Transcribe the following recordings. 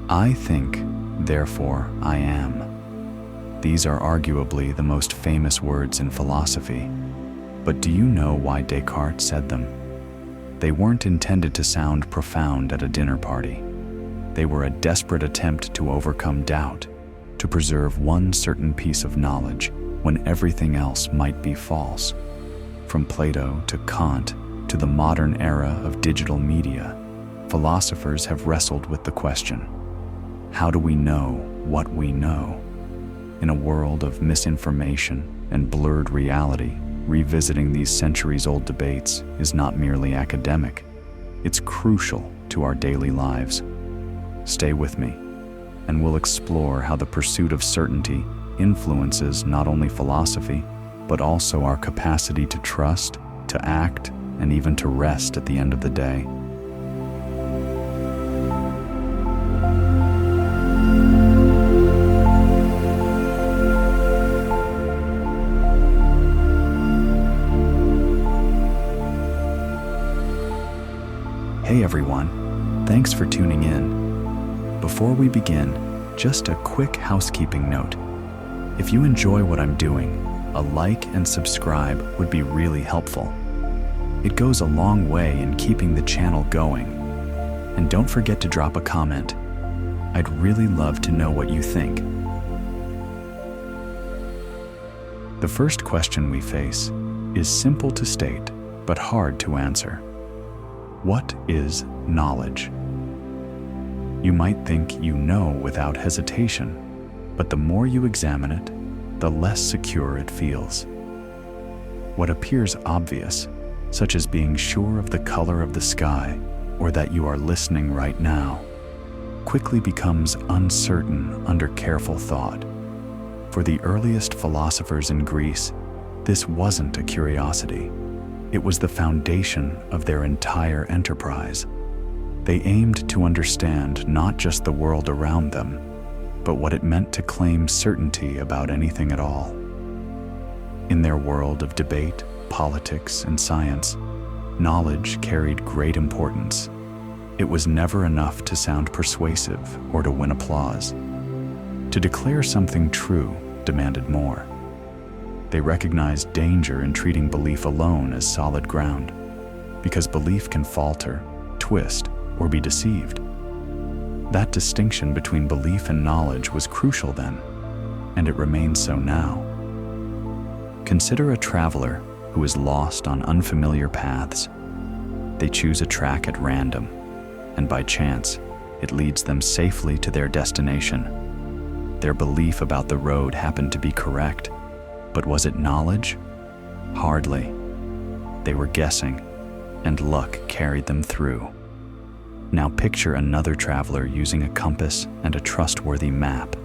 I think, therefore I am. These are arguably the most famous words in philosophy. But do you know why Descartes said them? They weren't intended to sound profound at a dinner party. They were a desperate attempt to overcome doubt, to preserve one certain piece of knowledge when everything else might be false. From Plato to Kant to the modern era of digital media, philosophers have wrestled with the question, how do we know what we know? In a world of misinformation and blurred reality, revisiting these centuries-old debates is not merely academic, it's crucial to our daily lives. Stay with me, and we'll explore how the pursuit of certainty influences not only philosophy, but also our capacity to trust, to act, and even to rest at the end of the day. Hey everyone, thanks for tuning in. Before we begin, just a quick housekeeping note. If you enjoy what I'm doing, a like and subscribe would be really helpful. It goes a long way in keeping the channel going. And don't forget to drop a comment. I'd really love to know what you think. The first question we face is simple to state, but hard to answer. What is knowledge? You might think you know without hesitation, but the more you examine it, the less secure it feels. What appears obvious, such as being sure of the color of the sky or that you are listening right now, quickly becomes uncertain under careful thought. For the earliest philosophers in Greece, this wasn't a curiosity. It was the foundation of their entire enterprise. They aimed to understand not just the world around them, but what it meant to claim certainty about anything at all. In their world of debate, politics, and science, knowledge carried great importance. It was never enough to sound persuasive or to win applause. To declare something true demanded more. They recognized danger in treating belief alone as solid ground, because belief can falter, twist, or be deceived. That distinction between belief and knowledge was crucial then, and it remains so now. Consider a traveler who is lost on unfamiliar paths. They choose a track at random, and by chance, it leads them safely to their destination. Their belief about the road happened to be correct, but was it knowledge? Hardly. They were guessing, and luck carried them through. Now picture another traveler using a compass and a trustworthy map.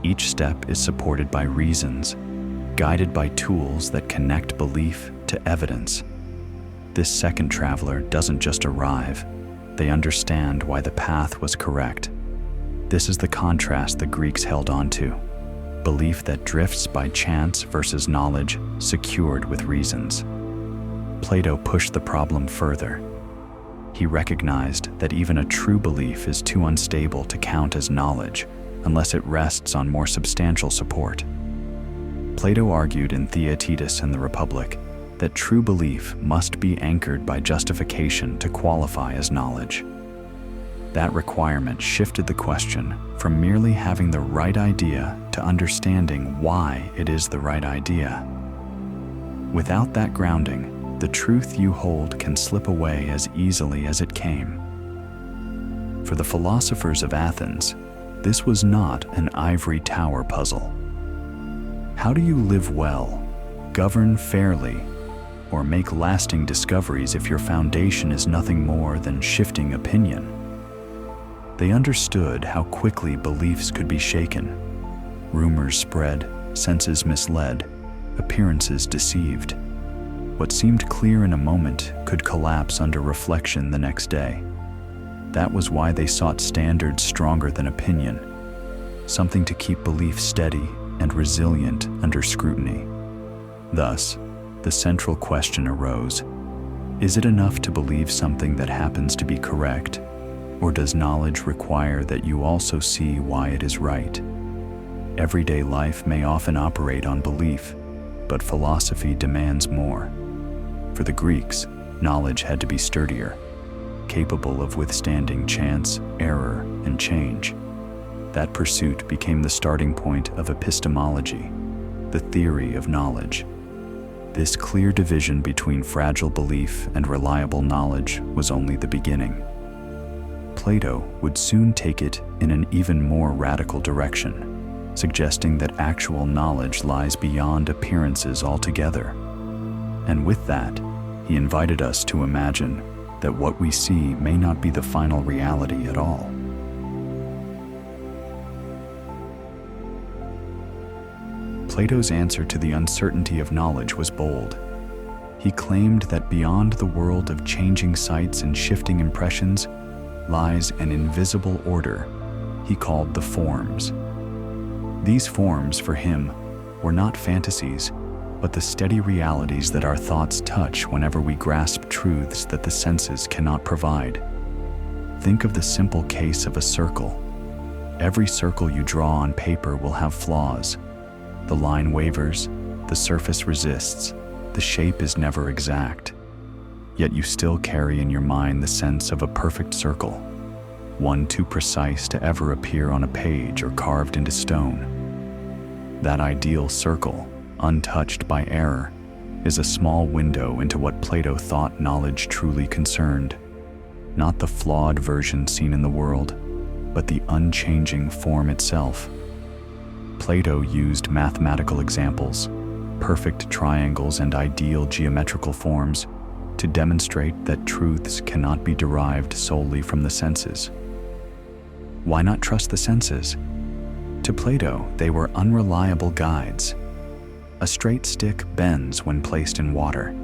Each step is supported by reasons, guided by tools that connect belief to evidence. This second traveler doesn't just arrive, they understand why the path was correct. This is the contrast the Greeks held on to. Belief that drifts by chance versus knowledge secured with reasons. Plato pushed the problem further. He recognized that even a true belief is too unstable to count as knowledge unless it rests on more substantial support. Plato argued in Theaetetus and the Republic that true belief must be anchored by justification to qualify as knowledge. That requirement shifted the question from merely having the right idea to understanding why it is the right idea. Without that grounding, the truth you hold can slip away as easily as it came. For the philosophers of Athens, this was not an ivory tower puzzle. How do you live well, govern fairly, or make lasting discoveries if your foundation is nothing more than shifting opinion? They understood how quickly beliefs could be shaken. Rumors spread, senses misled, appearances deceived. What seemed clear in a moment could collapse under reflection the next day. That was why they sought standards stronger than opinion, something to keep belief steady and resilient under scrutiny. Thus, the central question arose: is it enough to believe something that happens to be correct? Or does knowledge require that you also see why it is right? Everyday life may often operate on belief, but philosophy demands more. For the Greeks, knowledge had to be sturdier, capable of withstanding chance, error, and change. That pursuit became the starting point of epistemology, the theory of knowledge. This clear division between fragile belief and reliable knowledge was only the beginning. Plato would soon take it in an even more radical direction, suggesting that actual knowledge lies beyond appearances altogether. And with that, he invited us to imagine that what we see may not be the final reality at all. Plato's answer to the uncertainty of knowledge was bold. He claimed that beyond the world of changing sights and shifting impressions lies an invisible order he called the forms. These forms, for him, were not fantasies, but the steady realities that our thoughts touch whenever we grasp truths that the senses cannot provide. Think of the simple case of a circle. Every circle you draw on paper will have flaws. The line wavers, the surface resists, the shape is never exact. Yet you still carry in your mind the sense of a perfect circle, one too precise to ever appear on a page or carved into stone. That ideal circle, untouched by error, is a small window into what Plato thought knowledge truly concerned. Not the flawed version seen in the world, but the unchanging form itself. Plato used mathematical examples, perfect triangles and ideal geometrical forms, to demonstrate that truths cannot be derived solely from the senses. Why not trust the senses? To Plato, they were unreliable guides. A straight stick bends when placed in water.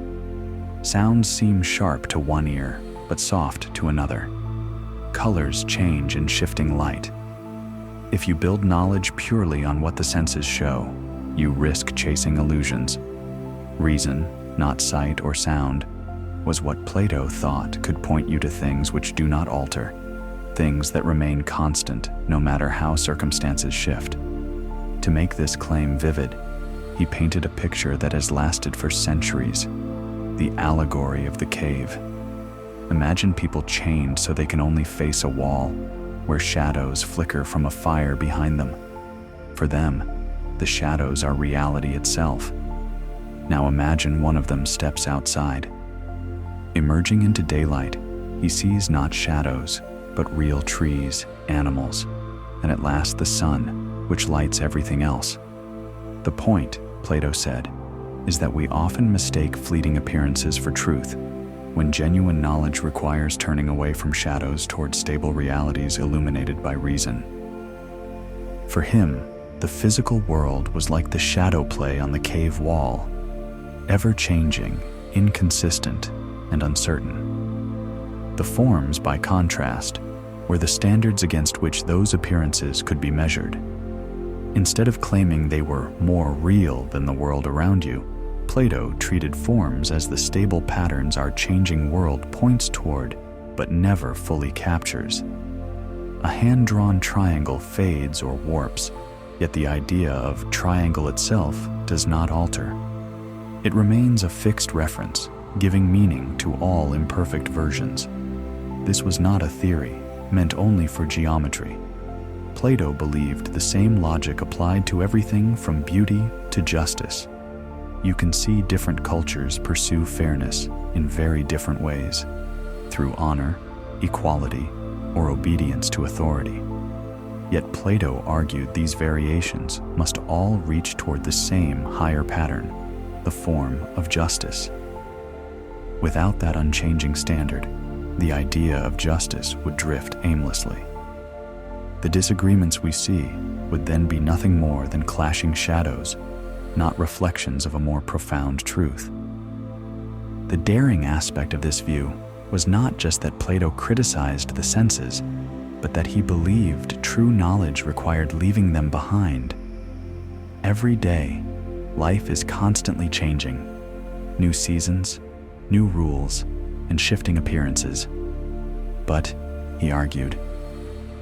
Sounds seem sharp to one ear, but soft to another. Colors change in shifting light. If you build knowledge purely on what the senses show, you risk chasing illusions. Reason, not sight or sound, was what Plato thought could point you to things which do not alter, things that remain constant no matter how circumstances shift. To make this claim vivid, he painted a picture that has lasted for centuries, the allegory of the cave. Imagine people chained so they can only face a wall, where shadows flicker from a fire behind them. For them, the shadows are reality itself. Now imagine one of them steps outside. Emerging into daylight, he sees not shadows, but real trees, animals, and at last the sun, which lights everything else. The point, Plato said, is that we often mistake fleeting appearances for truth, when genuine knowledge requires turning away from shadows towards stable realities illuminated by reason. For him, the physical world was like the shadow play on the cave wall, ever-changing, inconsistent, and uncertain. The forms, by contrast, were the standards against which those appearances could be measured. Instead of claiming they were more real than the world around you, Plato treated forms as the stable patterns our changing world points toward, but never fully captures. A hand-drawn triangle fades or warps, yet the idea of triangle itself does not alter. It remains a fixed reference, giving meaning to all imperfect versions. This was not a theory, meant only for geometry. Plato believed the same logic applied to everything from beauty to justice. You can see different cultures pursue fairness in very different ways, through honor, equality, or obedience to authority. Yet Plato argued these variations must all reach toward the same higher pattern, the form of justice. Without that unchanging standard, the idea of justice would drift aimlessly. The disagreements we see would then be nothing more than clashing shadows, not reflections of a more profound truth. The daring aspect of this view was not just that Plato criticized the senses, but that he believed true knowledge required leaving them behind. Every day, life is constantly changing. New seasons, new rules, and shifting appearances. But he argued.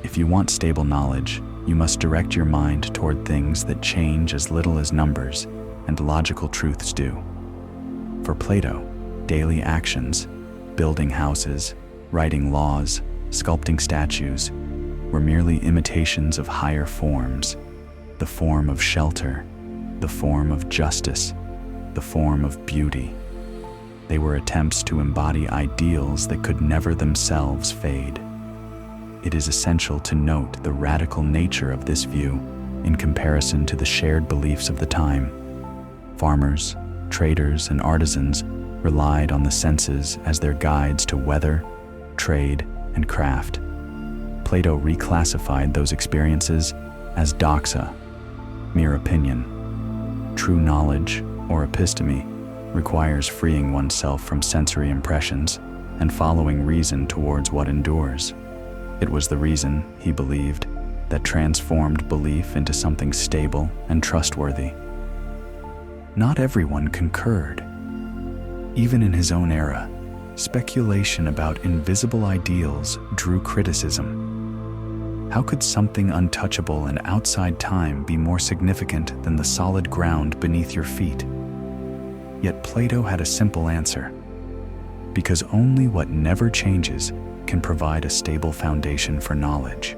If you want stable knowledge, you must direct your mind toward things that change as little as numbers and logical truths do. For Plato, daily actions, building houses, writing laws, sculpting statues, were merely imitations of higher forms, the form of shelter, the form of justice, the form of beauty. They were attempts to embody ideals that could never themselves fade. It is essential to note the radical nature of this view in comparison to the shared beliefs of the time. Farmers, traders, and artisans relied on the senses as their guides to weather, trade, and craft. Plato reclassified those experiences as doxa, mere opinion. True knowledge, or episteme, requires freeing oneself from sensory impressions and following reason towards what endures. It was the reason, he believed, that transformed belief into something stable and trustworthy. Not everyone concurred. Even in his own era, speculation about invisible ideals drew criticism. How could something untouchable and outside time be more significant than the solid ground beneath your feet? Yet Plato had a simple answer. Because only what never changes can provide a stable foundation for knowledge.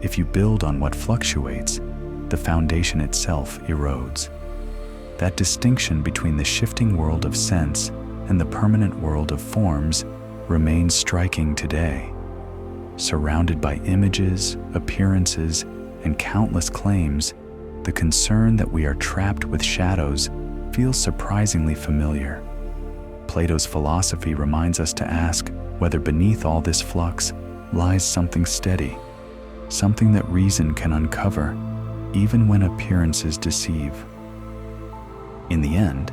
If you build on what fluctuates, the foundation itself erodes. That distinction between the shifting world of sense and the permanent world of forms remains striking today. Surrounded by images, appearances, and countless claims, the concern that we are trapped with shadows feels surprisingly familiar. Plato's philosophy reminds us to ask whether beneath all this flux lies something steady, something that reason can uncover, even when appearances deceive. In the end,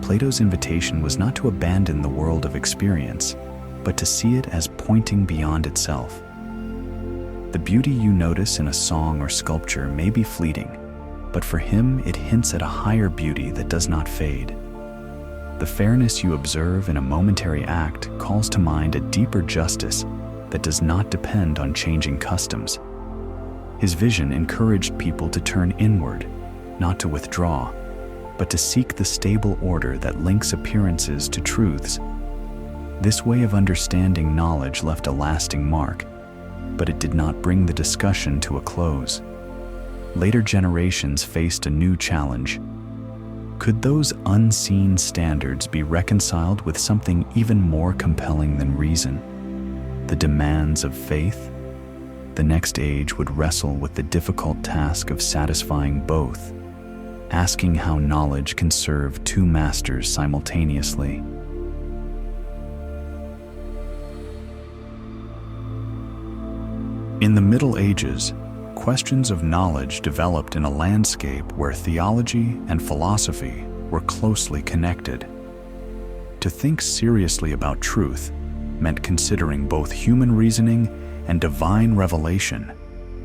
Plato's invitation was not to abandon the world of experience, but to see it as pointing beyond itself. The beauty you notice in a song or sculpture may be fleeting, but for him it hints at a higher beauty that does not fade. The fairness you observe in a momentary act calls to mind a deeper justice that does not depend on changing customs. His vision encouraged people to turn inward, not to withdraw, but to seek the stable order that links appearances to truths. This way of understanding knowledge left a lasting mark, but it did not bring the discussion to a close. Later generations faced a new challenge. Could those unseen standards be reconciled with something even more compelling than reason? The demands of faith? The next age would wrestle with the difficult task of satisfying both, asking how knowledge can serve two masters simultaneously. In the Middle Ages, questions of knowledge developed in a landscape where theology and philosophy were closely connected. To think seriously about truth meant considering both human reasoning and divine revelation,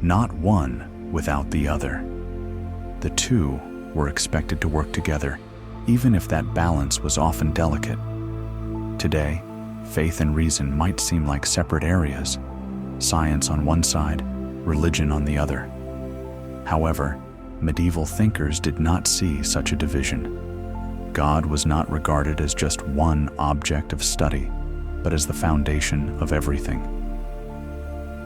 not one without the other. The two were expected to work together, even if that balance was often delicate. Today, faith and reason might seem like separate areas, science on one side, religion on the other. However, medieval thinkers did not see such a division. God was not regarded as just one object of study, but as the foundation of everything.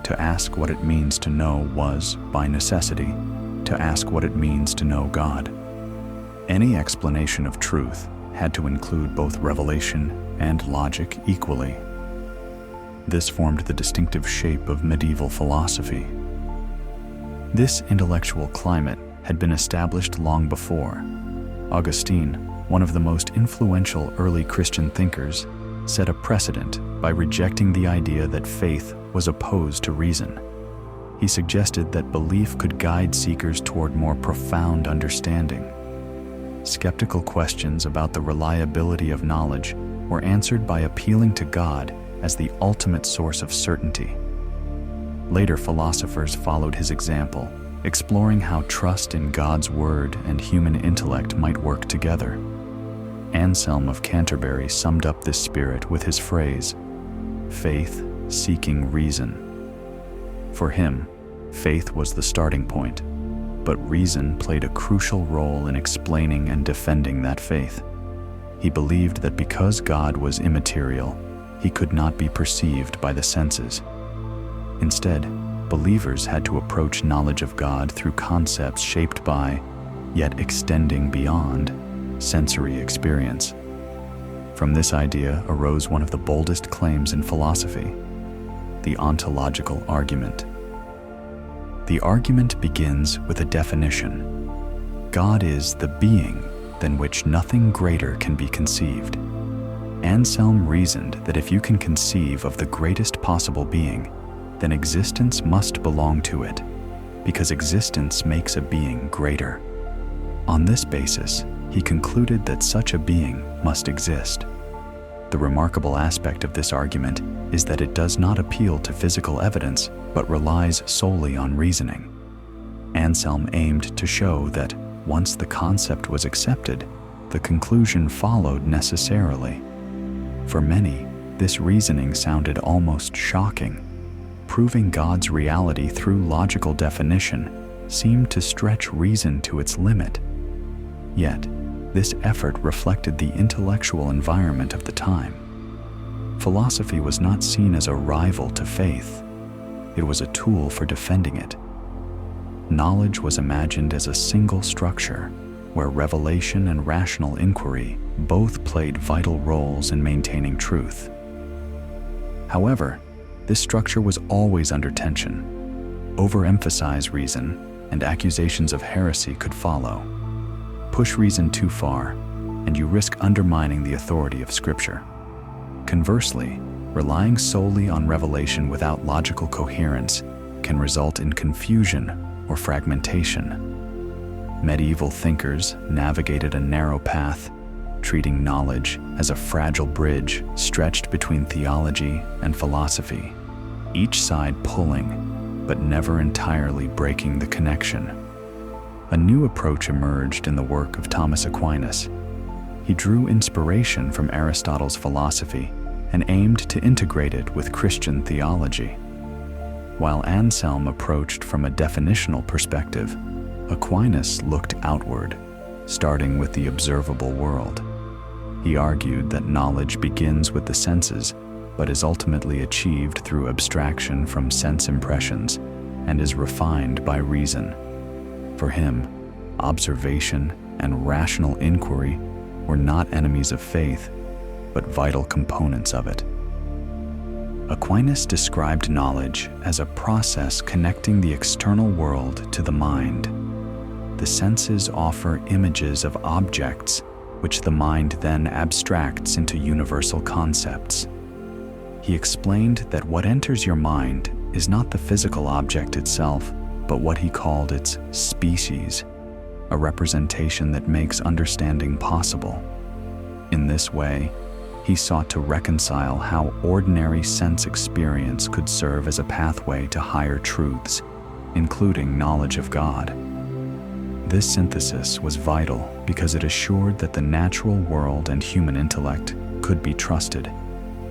To ask what it means to know was, by necessity, to ask what it means to know God. Any explanation of truth had to include both revelation and logic equally. This formed the distinctive shape of medieval philosophy. This intellectual climate had been established long before. Augustine, one of the most influential early Christian thinkers, set a precedent by rejecting the idea that faith was opposed to reason. He suggested that belief could guide seekers toward more profound understanding. Skeptical questions about the reliability of knowledge were answered by appealing to God as the ultimate source of certainty. Later philosophers followed his example, exploring how trust in God's word and human intellect might work together. Anselm of Canterbury summed up this spirit with his phrase, "Faith seeking reason." For him, faith was the starting point, but reason played a crucial role in explaining and defending that faith. He believed that because God was immaterial, he could not be perceived by the senses. Instead, believers had to approach knowledge of God through concepts shaped by, yet extending beyond, sensory experience. From this idea arose one of the boldest claims in philosophy, the ontological argument. The argument begins with a definition. God is the being than which nothing greater can be conceived. Anselm reasoned that if you can conceive of the greatest possible being, then existence must belong to it, because existence makes a being greater. On this basis, he concluded that such a being must exist. The remarkable aspect of this argument is that it does not appeal to physical evidence, but relies solely on reasoning. Anselm aimed to show that once the concept was accepted, the conclusion followed necessarily. For many, this reasoning sounded almost shocking. Proving God's reality through logical definition seemed to stretch reason to its limit. Yet, this effort reflected the intellectual environment of the time. Philosophy was not seen as a rival to faith. It was a tool for defending it. Knowledge was imagined as a single structure, where revelation and rational inquiry both played vital roles in maintaining truth. However, this structure was always under tension. Overemphasize reason, and accusations of heresy could follow. Push reason too far, and you risk undermining the authority of Scripture. Conversely, relying solely on revelation without logical coherence can result in confusion or fragmentation. Medieval thinkers navigated a narrow path, treating knowledge as a fragile bridge stretched between theology and philosophy, each side pulling, but never entirely breaking the connection. A new approach emerged in the work of Thomas Aquinas. He drew inspiration from Aristotle's philosophy and aimed to integrate it with Christian theology. While Anselm approached from a definitional perspective, Aquinas looked outward, starting with the observable world. He argued that knowledge begins with the senses, but is ultimately achieved through abstraction from sense impressions and is refined by reason. For him, observation and rational inquiry were not enemies of faith, but vital components of it. Aquinas described knowledge as a process connecting the external world to the mind. The senses offer images of objects, which the mind then abstracts into universal concepts. He explained that what enters your mind is not the physical object itself, but what he called its species, a representation that makes understanding possible. In this way, he sought to reconcile how ordinary sense experience could serve as a pathway to higher truths, including knowledge of God. This synthesis was vital because it assured that the natural world and human intellect could be trusted,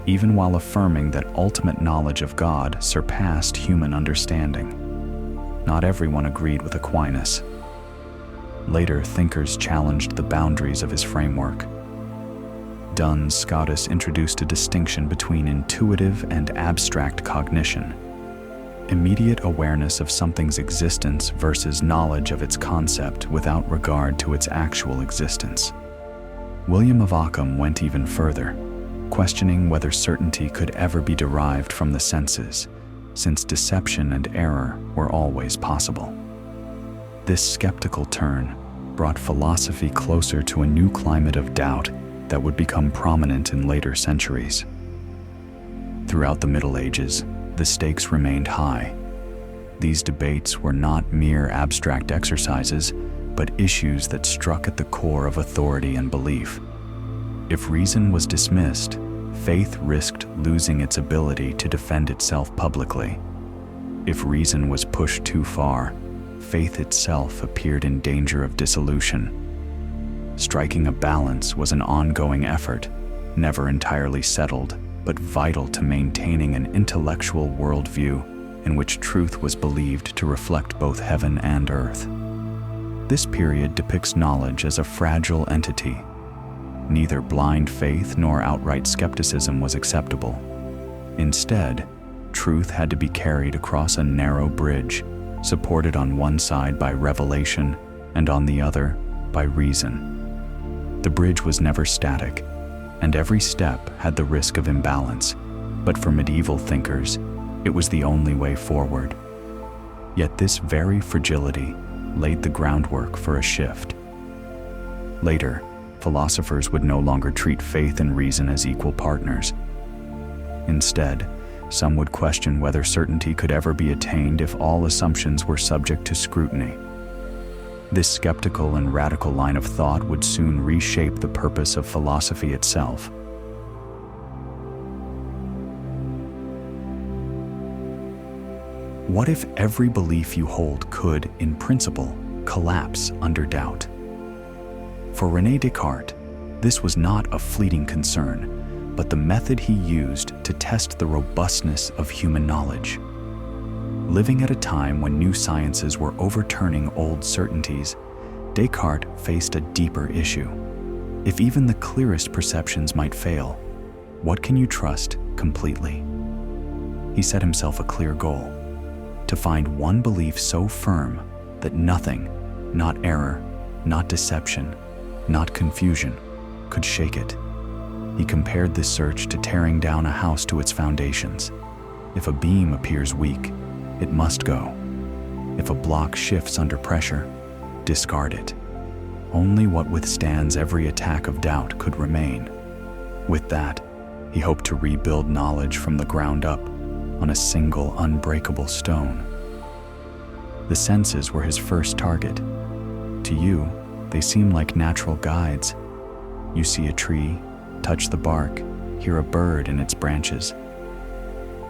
even while affirming that ultimate knowledge of God surpassed human understanding. Not everyone agreed with Aquinas. Later thinkers challenged the boundaries of his framework. Duns Scotus introduced a distinction between intuitive and abstract cognition, immediate awareness of something's existence versus knowledge of its concept without regard to its actual existence. William of Ockham went even further, questioning whether certainty could ever be derived from the senses, since deception and error were always possible. This skeptical turn brought philosophy closer to a new climate of doubt that would become prominent in later centuries. Throughout the Middle Ages, the stakes remained high. These debates were not mere abstract exercises, but issues that struck at the core of authority and belief. If reason was dismissed, faith risked losing its ability to defend itself publicly. If reason was pushed too far, faith itself appeared in danger of dissolution. Striking a balance was an ongoing effort, never entirely settled, but vital to maintaining an intellectual worldview in which truth was believed to reflect both heaven and earth. This period depicts knowledge as a fragile entity. Neither blind faith nor outright skepticism was acceptable. Instead, truth had to be carried across a narrow bridge, supported on one side by revelation and on the other by reason. The bridge was never static, and every step had the risk of imbalance, but for medieval thinkers, it was the only way forward. Yet this very fragility laid the groundwork for a shift. Later, philosophers would no longer treat faith and reason as equal partners. Instead, some would question whether certainty could ever be attained if all assumptions were subject to scrutiny. This skeptical and radical line of thought would soon reshape the purpose of philosophy itself. What if every belief you hold could, in principle, collapse under doubt? For René Descartes, this was not a fleeting concern, but the method he used to test the robustness of human knowledge. Living at a time when new sciences were overturning old certainties, Descartes faced a deeper issue. If even the clearest perceptions might fail, what can you trust completely? He set himself a clear goal: to find one belief so firm that nothing, not error, not deception, not confusion, could shake it. He compared this search to tearing down a house to its foundations. If a beam appears weak, it must go. If a block shifts under pressure, discard it. Only what withstands every attack of doubt could remain. With that, he hoped to rebuild knowledge from the ground up on a single unbreakable stone. The senses were his first target. To you, they seem like natural guides. You see a tree, touch the bark, hear a bird in its branches.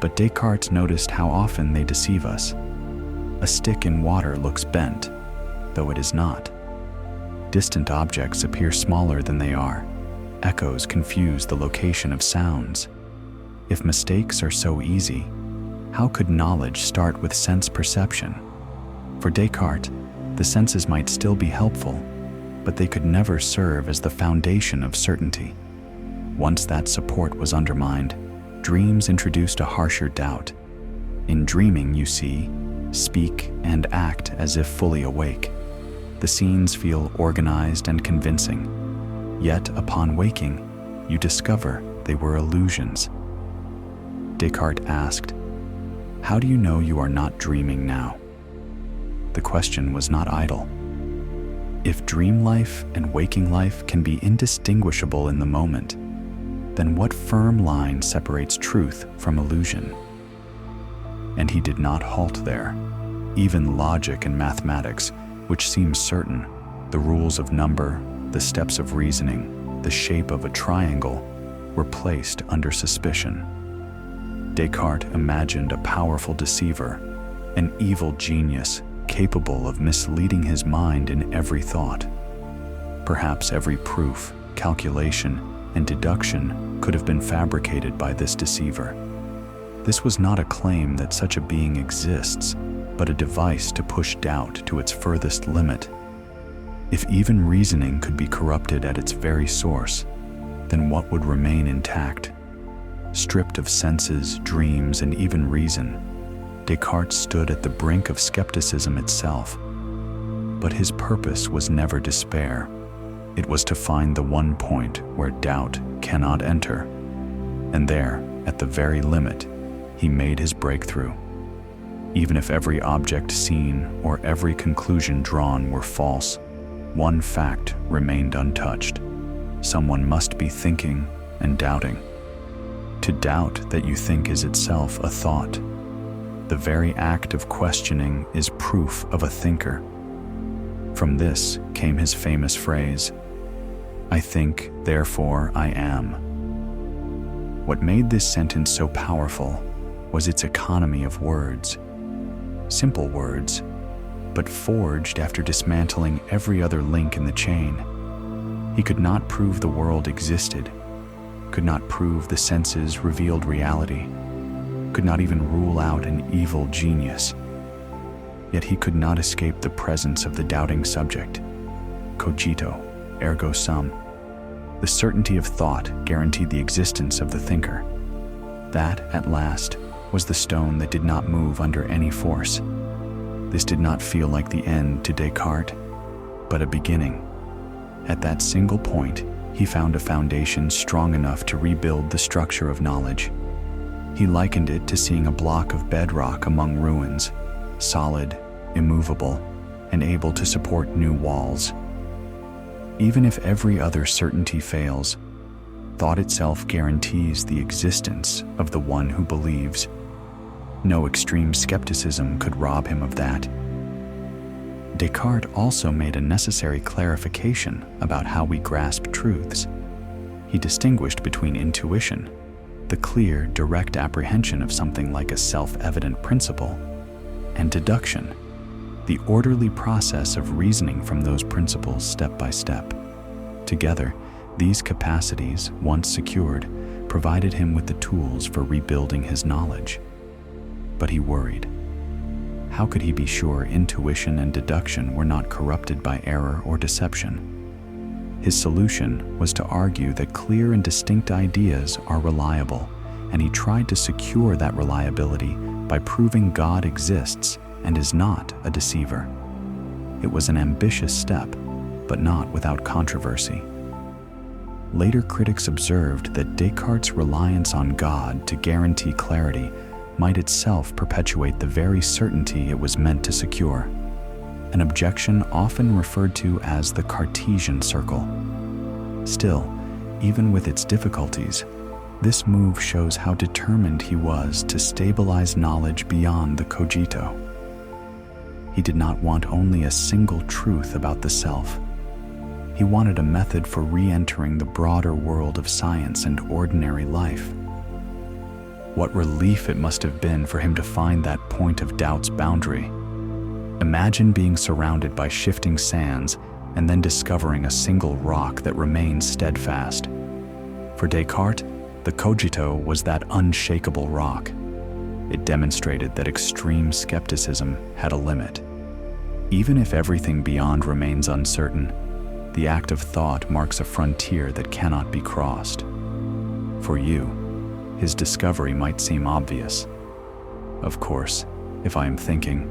But Descartes noticed how often they deceive us. A stick in water looks bent, though it is not. Distant objects appear smaller than they are. Echoes confuse the location of sounds. If mistakes are so easy, how could knowledge start with sense perception? For Descartes, the senses might still be helpful, but they could never serve as the foundation of certainty. Once that support was undermined, dreams introduced a harsher doubt. In dreaming, you see, speak, and act as if fully awake. The scenes feel organized and convincing. Yet, upon waking, you discover they were illusions. Descartes asked, "How do you know you are not dreaming now?" The question was not idle. If dream life and waking life can be indistinguishable in the moment, then what firm line separates truth from illusion? And he did not halt there. Even logic and mathematics, which seem certain, the rules of number, the steps of reasoning, the shape of a triangle, were placed under suspicion. Descartes imagined a powerful deceiver, an evil genius capable of misleading his mind in every thought. Perhaps every proof, calculation, and deduction could have been fabricated by this deceiver. This was not a claim that such a being exists, but a device to push doubt to its furthest limit. If even reasoning could be corrupted at its very source, then what would remain intact? Stripped of senses, dreams, and even reason, Descartes stood at the brink of skepticism itself. But his purpose was never despair. It was to find the one point where doubt cannot enter. And there, at the very limit, he made his breakthrough. Even if every object seen or every conclusion drawn were false, one fact remained untouched. Someone must be thinking and doubting. To doubt that you think is itself a thought. The very act of questioning is proof of a thinker. From this came his famous phrase, "I think, therefore I am." What made this sentence so powerful was its economy of words. Simple words, but forged after dismantling every other link in the chain. He could not prove the world existed, could not prove the senses revealed reality. could not even rule out an evil genius. Yet he could not escape the presence of the doubting subject. Cogito, ergo sum. The certainty of thought guaranteed the existence of the thinker. That, at last, was the stone that did not move under any force. This did not feel like the end to Descartes, but a beginning. At that single point, he found a foundation strong enough to rebuild the structure of knowledge. He likened it to seeing a block of bedrock among ruins, solid, immovable, and able to support new walls. Even if every other certainty fails, thought itself guarantees the existence of the one who believes. No extreme skepticism could rob him of that. Descartes also made a necessary clarification about how we grasp truths. He distinguished between intuition, the clear, direct apprehension of something like a self-evident principle, and deduction, the orderly process of reasoning from those principles step by step. Together, these capacities, once secured, provided him with the tools for rebuilding his knowledge. But he worried. How could he be sure intuition and deduction were not corrupted by error or deception? His solution was to argue that clear and distinct ideas are reliable, and he tried to secure that reliability by proving God exists and is not a deceiver. It was an ambitious step, but not without controversy. Later critics observed that Descartes' reliance on God to guarantee clarity might itself perpetuate the very certainty it was meant to secure, an objection often referred to as the Cartesian circle. Still, even with its difficulties, this move shows how determined he was to stabilize knowledge beyond the cogito. He did not want only a single truth about the self. He wanted a method for re-entering the broader world of science and ordinary life. What relief it must have been for him to find that point of doubt's boundary. Imagine being surrounded by shifting sands and then discovering a single rock that remains steadfast. For Descartes, the cogito was that unshakable rock. It demonstrated that extreme skepticism had a limit. Even if everything beyond remains uncertain, the act of thought marks a frontier that cannot be crossed. For you, his discovery might seem obvious. Of course, if I am thinking,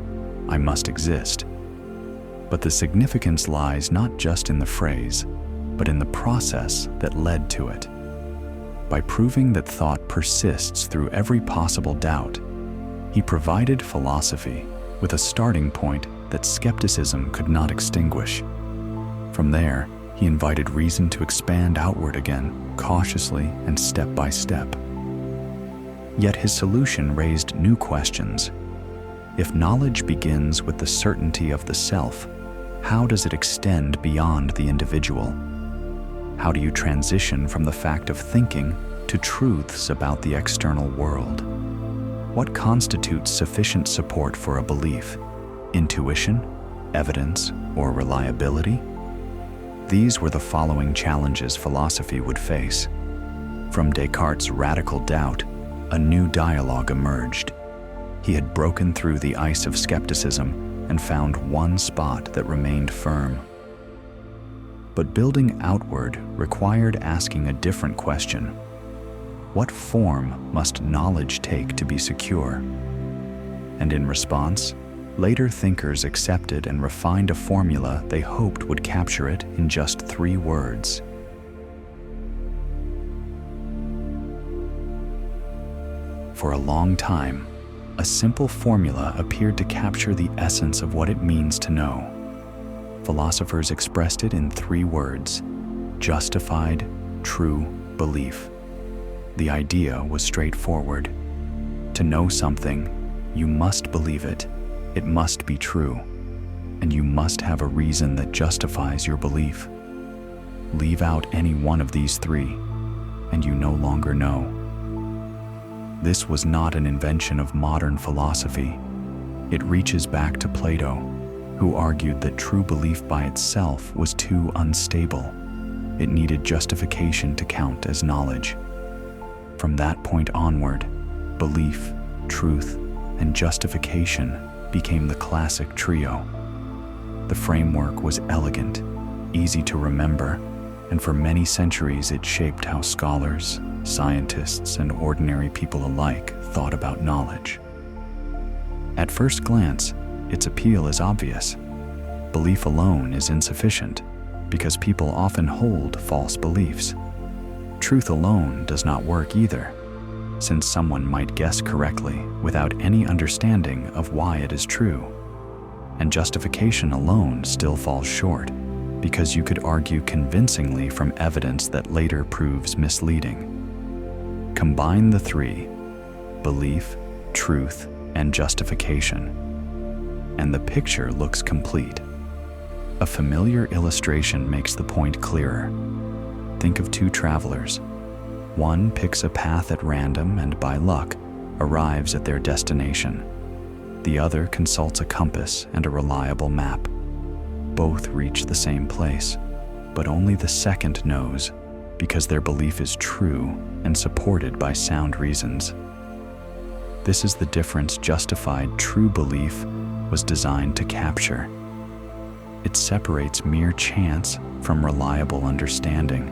I must exist. But the significance lies not just in the phrase, but in the process that led to it. By proving that thought persists through every possible doubt, he provided philosophy with a starting point that skepticism could not extinguish. From there, he invited reason to expand outward again, cautiously and step by step. Yet his solution raised new questions. If knowledge begins with the certainty of the self, how does it extend beyond the individual? How do you transition from the fact of thinking to truths about the external world? What constitutes sufficient support for a belief? Intuition, evidence, or reliability? These were the following challenges philosophy would face. From Descartes' radical doubt, a new dialogue emerged. He had broken through the ice of skepticism and found one spot that remained firm. But building outward required asking a different question. What form must knowledge take to be secure? And in response, later thinkers accepted and refined a formula they hoped would capture it in just 3 words. For a long time, a simple formula appeared to capture the essence of what it means to know. Philosophers expressed it in 3 words: justified, true, belief. The idea was straightforward. To know something, you must believe it. It must be true. And you must have a reason that justifies your belief. Leave out any one of these 3, and you no longer know. This was not an invention of modern philosophy. It reaches back to Plato, who argued that true belief by itself was too unstable. It needed justification to count as knowledge. From that point onward, belief, truth, and justification became the classic trio. The framework was elegant, easy to remember, and for many centuries it shaped how scholars, scientists, and ordinary people alike thought about knowledge. At first glance, its appeal is obvious. Belief alone is insufficient, because people often hold false beliefs. Truth alone does not work either, since someone might guess correctly without any understanding of why it is true. And justification alone still falls short, because you could argue convincingly from evidence that later proves misleading. Combine the three, belief, truth, and justification, and the picture looks complete. A familiar illustration makes the point clearer. Think of two travelers. One picks a path at random and by luck arrives at their destination. The other consults a compass and a reliable map. Both reach the same place, but only the second knows, because their belief is true and supported by sound reasons. This is the difference justified true belief was designed to capture. It separates mere chance from reliable understanding.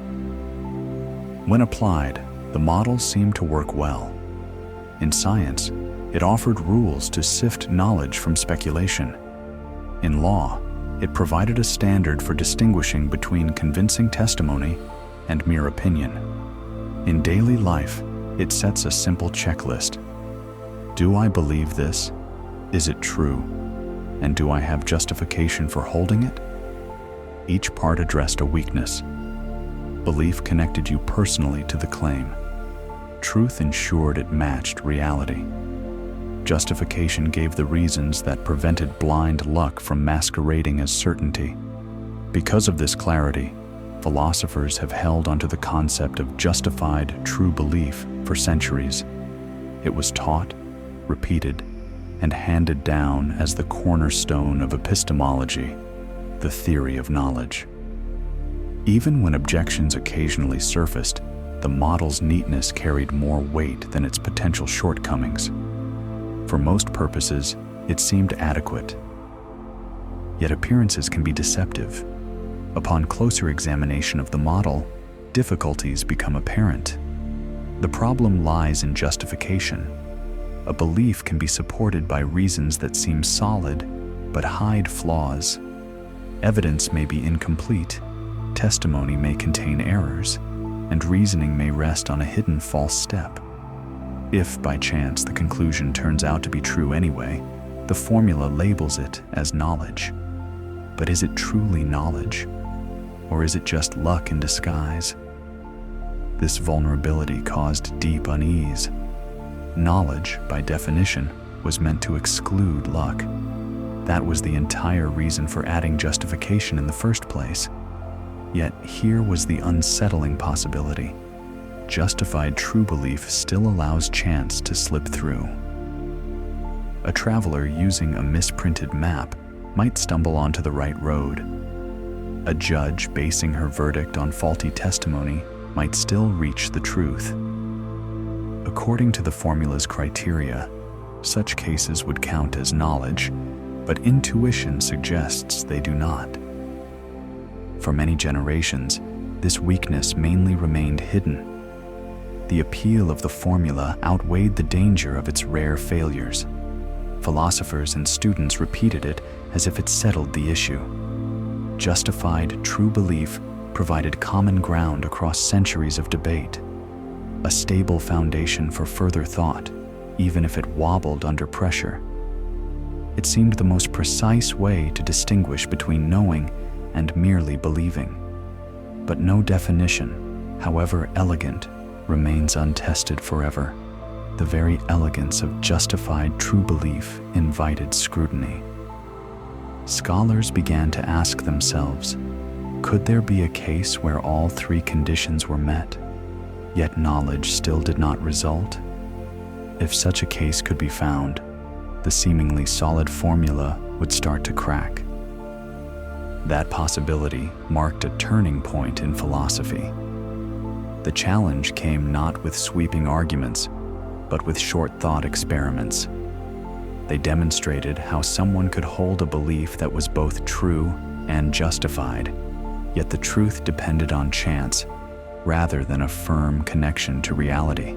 When applied, the models seem to work well. In science, it offered rules to sift knowledge from speculation. In law, it provided a standard for distinguishing between convincing testimony and mere opinion. In daily life, it sets a simple checklist. Do I believe this? Is it true? And do I have justification for holding it? Each part addressed a weakness. Belief connected you personally to the claim. Truth ensured it matched reality. Justification gave the reasons that prevented blind luck from masquerading as certainty. Because of this clarity, philosophers have held onto the concept of justified true belief for centuries. It was taught, repeated, and handed down as the cornerstone of epistemology, the theory of knowledge. Even when objections occasionally surfaced, the model's neatness carried more weight than its potential shortcomings. For most purposes, it seemed adequate. Yet appearances can be deceptive. Upon closer examination of the model, difficulties become apparent. The problem lies in justification. A belief can be supported by reasons that seem solid, but hide flaws. Evidence may be incomplete, testimony may contain errors, and reasoning may rest on a hidden false step. If, by chance, the conclusion turns out to be true anyway, the formula labels it as knowledge. But is it truly knowledge? Or is it just luck in disguise? This vulnerability caused deep unease. Knowledge, by definition, was meant to exclude luck. That was the entire reason for adding justification in the first place. Yet here was the unsettling possibility. Justified true belief still allows chance to slip through. A traveler using a misprinted map might stumble onto the right road. A judge basing her verdict on faulty testimony might still reach the truth. According to the formula's criteria, such cases would count as knowledge, but intuition suggests they do not. For many generations, this weakness mainly remained hidden. The appeal of the formula outweighed the danger of its rare failures. Philosophers and students repeated it as if it settled the issue. Justified true belief provided common ground across centuries of debate, a stable foundation for further thought, even if it wobbled under pressure. It seemed the most precise way to distinguish between knowing and merely believing. But no definition, however elegant, remains untested forever. The very elegance of justified true belief invited scrutiny. Scholars began to ask themselves, could there be a case where all three conditions were met, yet knowledge still did not result? If such a case could be found, the seemingly solid formula would start to crack. That possibility marked a turning point in philosophy. The challenge came not with sweeping arguments, but with short thought experiments. They demonstrated how someone could hold a belief that was both true and justified, yet the truth depended on chance rather than a firm connection to reality.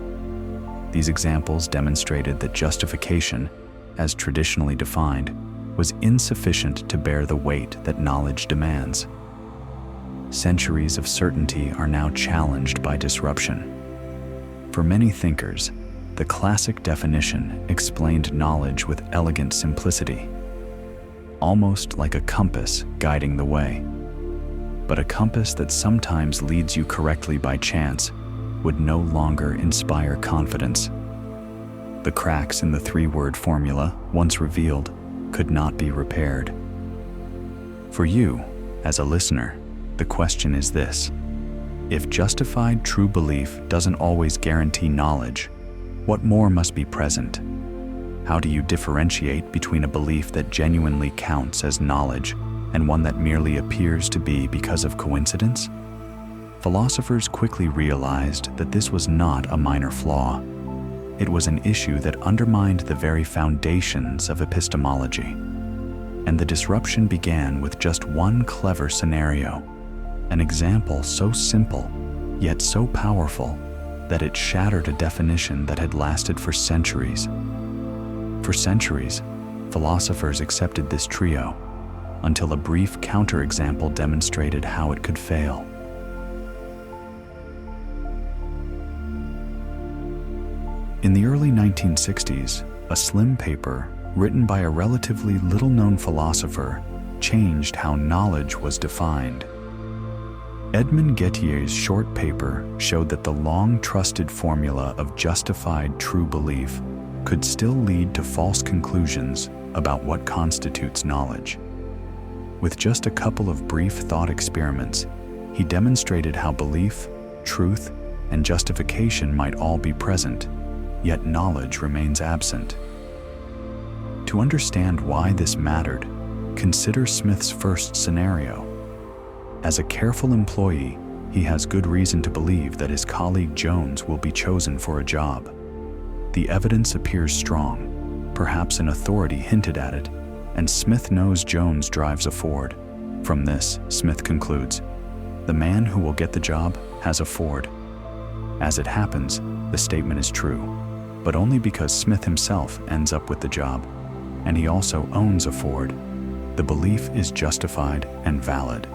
These examples demonstrated that justification, as traditionally defined, was insufficient to bear the weight that knowledge demands. Centuries of certainty are now challenged by disruption. For many thinkers, the classic definition explained knowledge with elegant simplicity, almost like a compass guiding the way. But a compass that sometimes leads you correctly by chance would no longer inspire confidence. The cracks in the three-word formula, once revealed, could not be repaired. For you, as a listener, the question is this: if justified true belief doesn't always guarantee knowledge, what more must be present? How do you differentiate between a belief that genuinely counts as knowledge and one that merely appears to be because of coincidence? Philosophers quickly realized that this was not a minor flaw. It was an issue that undermined the very foundations of epistemology. And the disruption began with just one clever scenario, an example so simple, yet so powerful, that it shattered a definition that had lasted for centuries. For centuries, philosophers accepted this trio, until a brief counterexample demonstrated how it could fail. In the early 1960s, a slim paper written by a relatively little-known philosopher changed how knowledge was defined. Edmund Getier's short paper showed that the long-trusted formula of justified true belief could still lead to false conclusions about what constitutes knowledge. With just a couple of brief thought experiments, he demonstrated how belief, truth, and justification might all be present, yet knowledge remains absent. To understand why this mattered, consider Smith's first scenario. As a careful employee, he has good reason to believe that his colleague Jones will be chosen for a job. The evidence appears strong, perhaps an authority hinted at it, and Smith knows Jones drives a Ford. From this, Smith concludes, the man who will get the job has a Ford. As it happens, the statement is true, but only because Smith himself ends up with the job, and he also owns a Ford. The belief is justified and valid,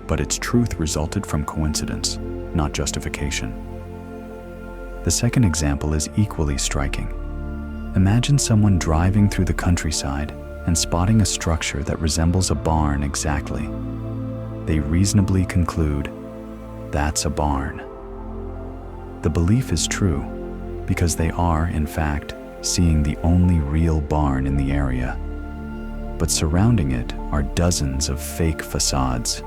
but its truth resulted from coincidence, not justification. The second example is equally striking. Imagine someone driving through the countryside and spotting a structure that resembles a barn exactly. They reasonably conclude, that's a barn. The belief is true because they are, in fact, seeing the only real barn in the area. But surrounding it are dozens of fake facades,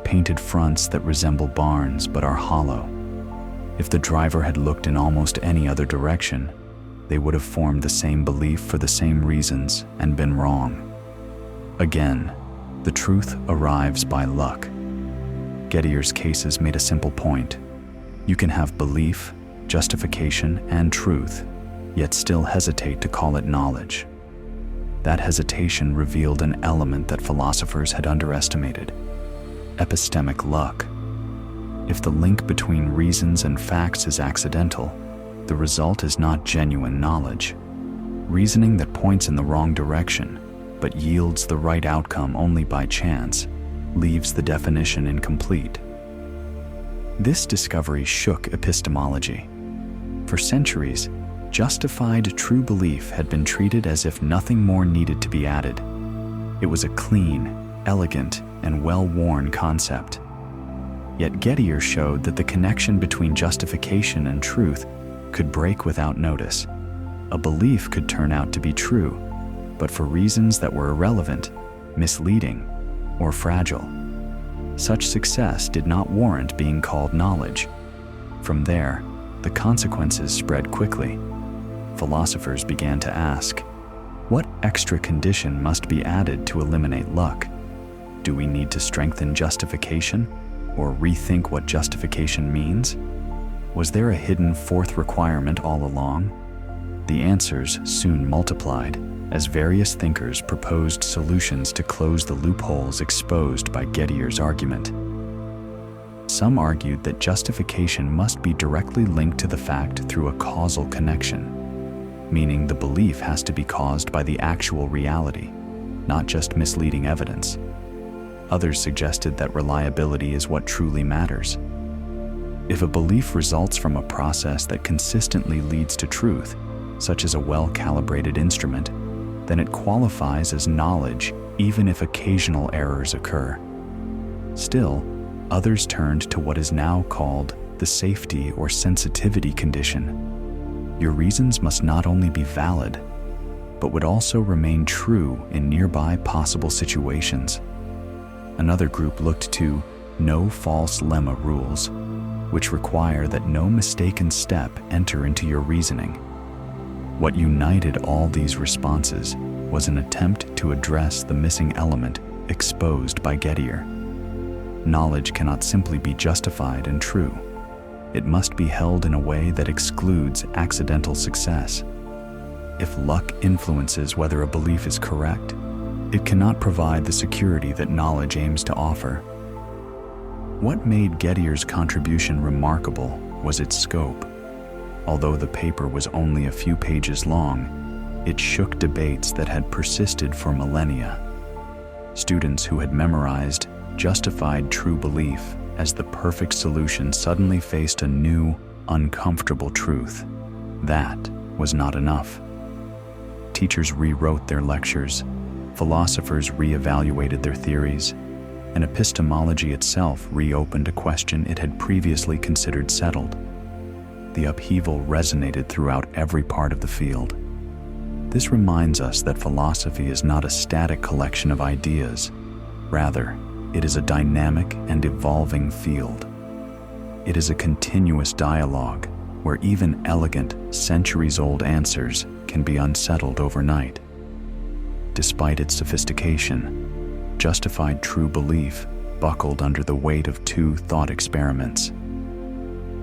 painted fronts that resemble barns but are hollow. If the driver had looked in almost any other direction, they would have formed the same belief for the same reasons and been wrong. Again, the truth arrives by luck. Getier's cases made a simple point. You can have belief, justification, and truth, yet still hesitate to call it knowledge. That hesitation revealed an element that philosophers had underestimated: epistemic luck. If the link between reasons and facts is accidental, the result is not genuine knowledge. Reasoning that points in the wrong direction, but yields the right outcome only by chance, leaves the definition incomplete. This discovery shook epistemology. For centuries, justified true belief had been treated as if nothing more needed to be added. It was a clean, elegant, and well-worn concept. Yet Gettier showed that the connection between justification and truth could break without notice. A belief could turn out to be true, but for reasons that were irrelevant, misleading, or fragile. Such success did not warrant being called knowledge. From there, the consequences spread quickly. Philosophers began to ask, what extra condition must be added to eliminate luck? Do we need to strengthen justification, or rethink what justification means? Was there a hidden fourth requirement all along? The answers soon multiplied as various thinkers proposed solutions to close the loopholes exposed by Getier's argument. Some argued that justification must be directly linked to the fact through a causal connection, meaning the belief has to be caused by the actual reality, not just misleading evidence. Others suggested that reliability is what truly matters. If a belief results from a process that consistently leads to truth, such as a well-calibrated instrument, then it qualifies as knowledge even if occasional errors occur. Still, others turned to what is now called the safety or sensitivity condition. Your reasons must not only be valid, but would also remain true in nearby possible situations. Another group looked to no false lemma rules, which require that no mistaken step enter into your reasoning. What united all these responses was an attempt to address the missing element exposed by Gettier. Knowledge cannot simply be justified and true. It must be held in a way that excludes accidental success. If luck influences whether a belief is correct, it cannot provide the security that knowledge aims to offer. What made Gettier's contribution remarkable was its scope. Although the paper was only a few pages long, it shook debates that had persisted for millennia. Students who had memorized justified true belief as the perfect solution suddenly faced a new, uncomfortable truth. That was not enough. Teachers rewrote their lectures, philosophers re-evaluated their theories, and epistemology itself reopened a question it had previously considered settled. The upheaval resonated throughout every part of the field. This reminds us that philosophy is not a static collection of ideas. Rather, it is a dynamic and evolving field. It is a continuous dialogue where even elegant, centuries-old answers can be unsettled overnight. Despite its sophistication, justified true belief buckled under the weight of two thought experiments.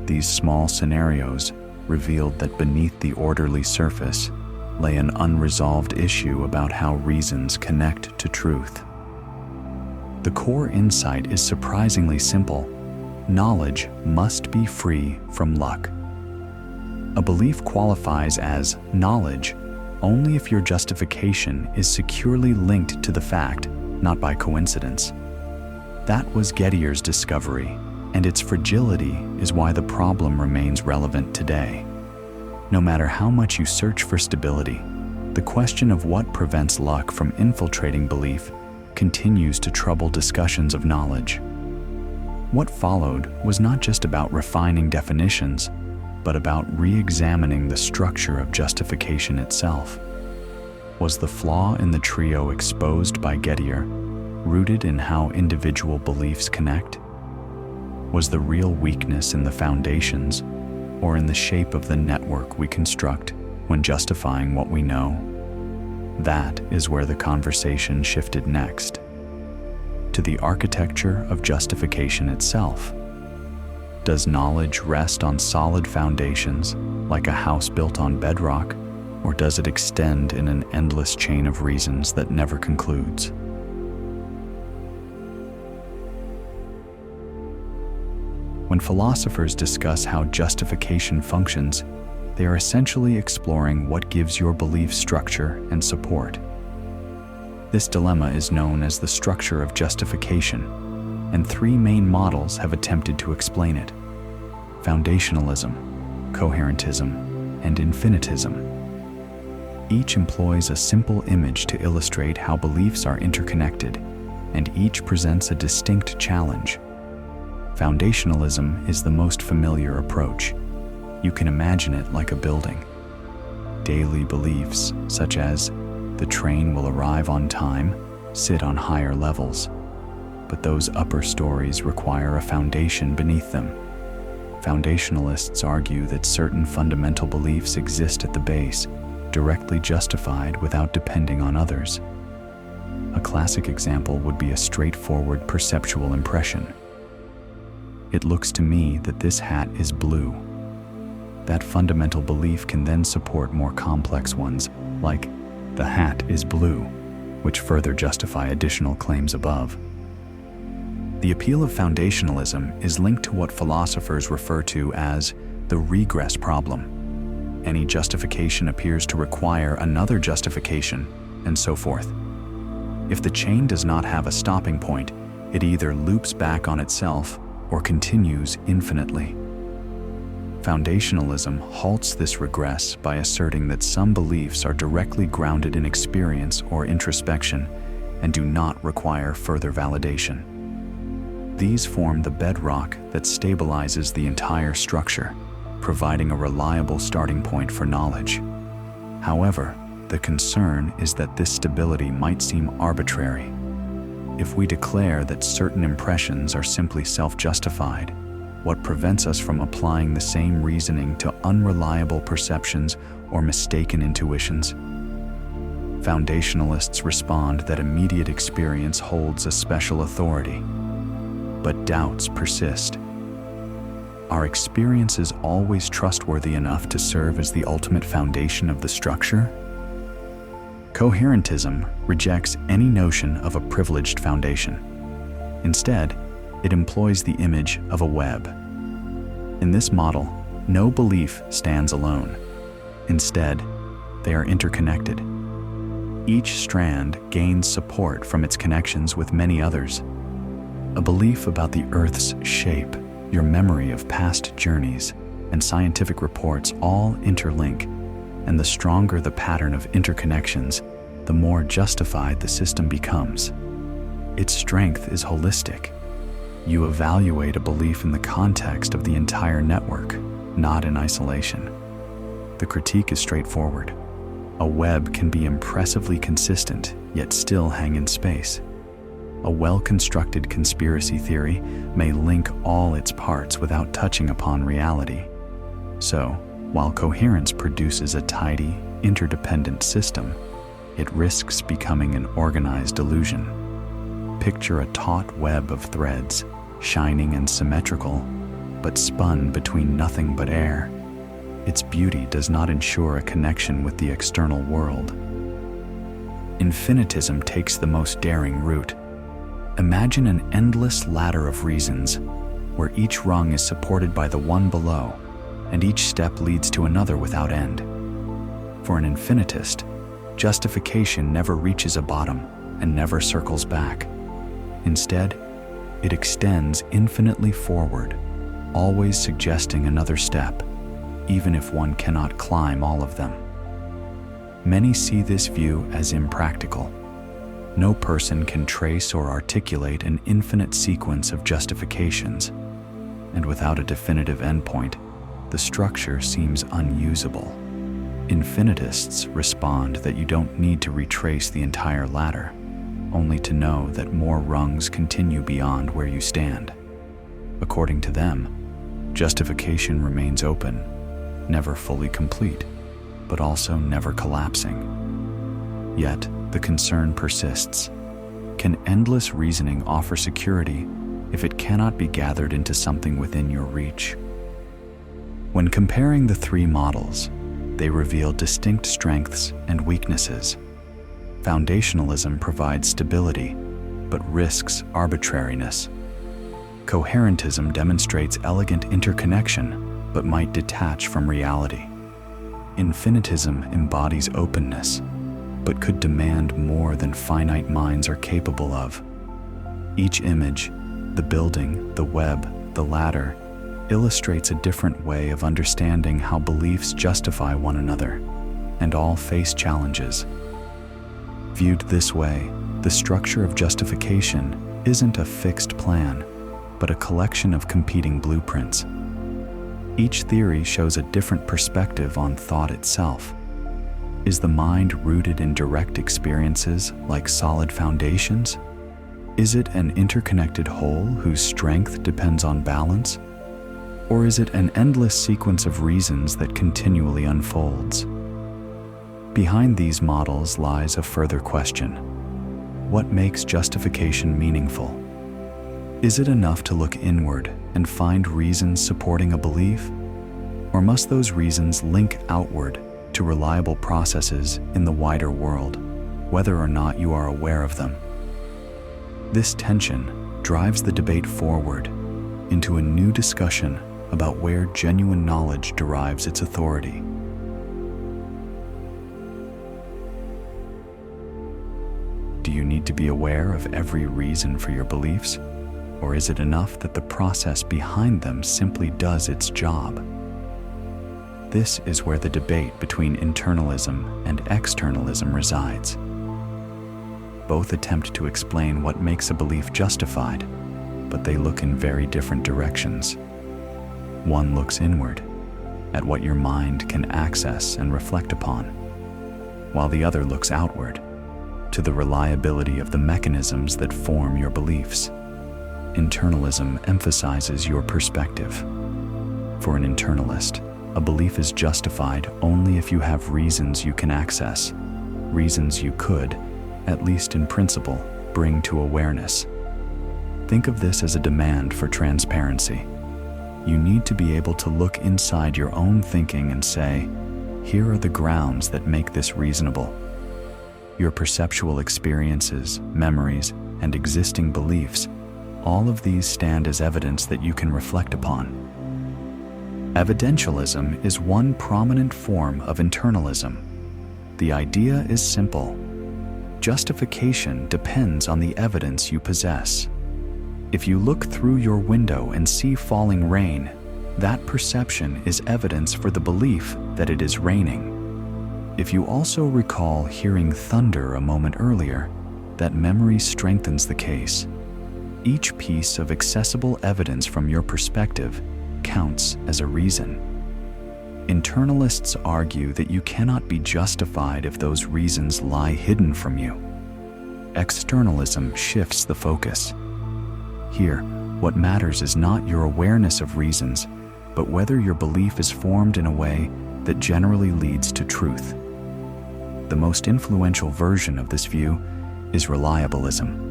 These small scenarios revealed that beneath the orderly surface lay an unresolved issue about how reasons connect to truth. The core insight is surprisingly simple. Knowledge must be free from luck. A belief qualifies as knowledge only if your justification is securely linked to the fact, not by coincidence. That was Gettier's discovery, and its fragility is why the problem remains relevant today. No matter how much you search for stability, the question of what prevents luck from infiltrating belief continues to trouble discussions of knowledge. What followed was not just about refining definitions, but about re-examining the structure of justification itself. Was the flaw in the trio exposed by Gettier rooted in how individual beliefs connect? Was the real weakness in the foundations, or in the shape of the network we construct when justifying what we know? That is where the conversation shifted next, to the architecture of justification itself. Does knowledge rest on solid foundations, like a house built on bedrock, or does it extend in an endless chain of reasons that never concludes? When philosophers discuss how justification functions, they are essentially exploring what gives your belief structure and support. This dilemma is known as the structure of justification, and three main models have attempted to explain it: foundationalism, coherentism, and infinitism. Each employs a simple image to illustrate how beliefs are interconnected, and each presents a distinct challenge. Foundationalism is the most familiar approach. You can imagine it like a building. Daily beliefs, such as the train will arrive on time, sit on higher levels, but those upper stories require a foundation beneath them. Foundationalists argue that certain fundamental beliefs exist at the base, directly justified without depending on others. A classic example would be a straightforward perceptual impression. It looks to me that this hat is blue. that fundamental belief can then support more complex ones, like the hat is blue, which further justify additional claims above. The appeal of foundationalism is linked to what philosophers refer to as the regress problem. Any justification appears to require another justification, and so forth. If the chain does not have a stopping point, it either loops back on itself or continues infinitely. Foundationalism halts this regress by asserting that some beliefs are directly grounded in experience or introspection and do not require further validation. These form the bedrock that stabilizes the entire structure, providing a reliable starting point for knowledge. However, the concern is that this stability might seem arbitrary. If we declare that certain impressions are simply self-justified, what prevents us from applying the same reasoning to unreliable perceptions or mistaken intuitions? Foundationalists respond that immediate experience holds a special authority, but doubts persist. Are experiences always trustworthy enough to serve as the ultimate foundation of the structure? Coherentism rejects any notion of a privileged foundation. Instead, it employs the image of a web. In this model, no belief stands alone. Instead, they are interconnected. Each strand gains support from its connections with many others. A belief about the Earth's shape, your memory of past journeys, and scientific reports all interlink, and the stronger the pattern of interconnections, the more justified the system becomes. Its strength is holistic. You evaluate a belief in the context of the entire network, not in isolation. The critique is straightforward. A web can be impressively consistent, yet still hang in space. A well-constructed conspiracy theory may link all its parts without touching upon reality. So, while coherence produces a tidy, interdependent system, it risks becoming an organized illusion. Picture a taut web of threads, shining and symmetrical, but spun between nothing but air. Its beauty does not ensure a connection with the external world. Infinitism takes the most daring route. Imagine an endless ladder of reasons, where each rung is supported by the one below, and each step leads to another without end. For an infinitist, justification never reaches a bottom and never circles back. Instead, it extends infinitely forward, always suggesting another step, even if one cannot climb all of them. Many see this view as impractical. No person can trace or articulate an infinite sequence of justifications, and without a definitive endpoint, the structure seems unusable. Infinitists respond that you don't need to retrace the entire ladder, only to know that more rungs continue beyond where you stand. According to them, justification remains open, never fully complete, but also never collapsing. Yet, the concern persists. Can endless reasoning offer security if it cannot be gathered into something within your reach? When comparing the three models, they reveal distinct strengths and weaknesses. Foundationalism provides stability, but risks arbitrariness. Coherentism demonstrates elegant interconnection, but might detach from reality. Infinitism embodies openness, but could demand more than finite minds are capable of. Each image, the building, the web, the ladder, illustrates a different way of understanding how beliefs justify one another, and all face challenges. Viewed this way, the structure of justification isn't a fixed plan, but a collection of competing blueprints. Each theory shows a different perspective on thought itself. Is the mind rooted in direct experiences like solid foundations? Is it an interconnected whole whose strength depends on balance? Or is it an endless sequence of reasons that continually unfolds? Behind these models lies a further question. What makes justification meaningful? Is it enough to look inward and find reasons supporting a belief? Or must those reasons link outward to reliable processes in the wider world, whether or not you are aware of them? This tension drives the debate forward into a new discussion about where genuine knowledge derives its authority. Do you need to be aware of every reason for your beliefs, or is it enough that the process behind them simply does its job? This is where the debate between internalism and externalism resides. Both attempt to explain what makes a belief justified, but they look in very different directions. One looks inward, at what your mind can access and reflect upon, while the other looks outward, to the reliability of the mechanisms that form your beliefs. Internalism emphasizes your perspective. For an internalist, a belief is justified only if you have reasons you can access, reasons you could, at least in principle, bring to awareness. Think of this as a demand for transparency. You need to be able to look inside your own thinking and say, here are the grounds that make this reasonable. Your perceptual experiences, memories, and existing beliefs, all of these stand as evidence that you can reflect upon. Evidentialism is one prominent form of internalism. The idea is simple. Justification depends on the evidence you possess. If you look through your window and see falling rain, that perception is evidence for the belief that it is raining. If you also recall hearing thunder a moment earlier, that memory strengthens the case. Each piece of accessible evidence from your perspective counts as a reason. Internalists argue that you cannot be justified if those reasons lie hidden from you. Externalism shifts the focus. Here, what matters is not your awareness of reasons, but whether your belief is formed in a way that generally leads to truth. The most influential version of this view is reliabilism.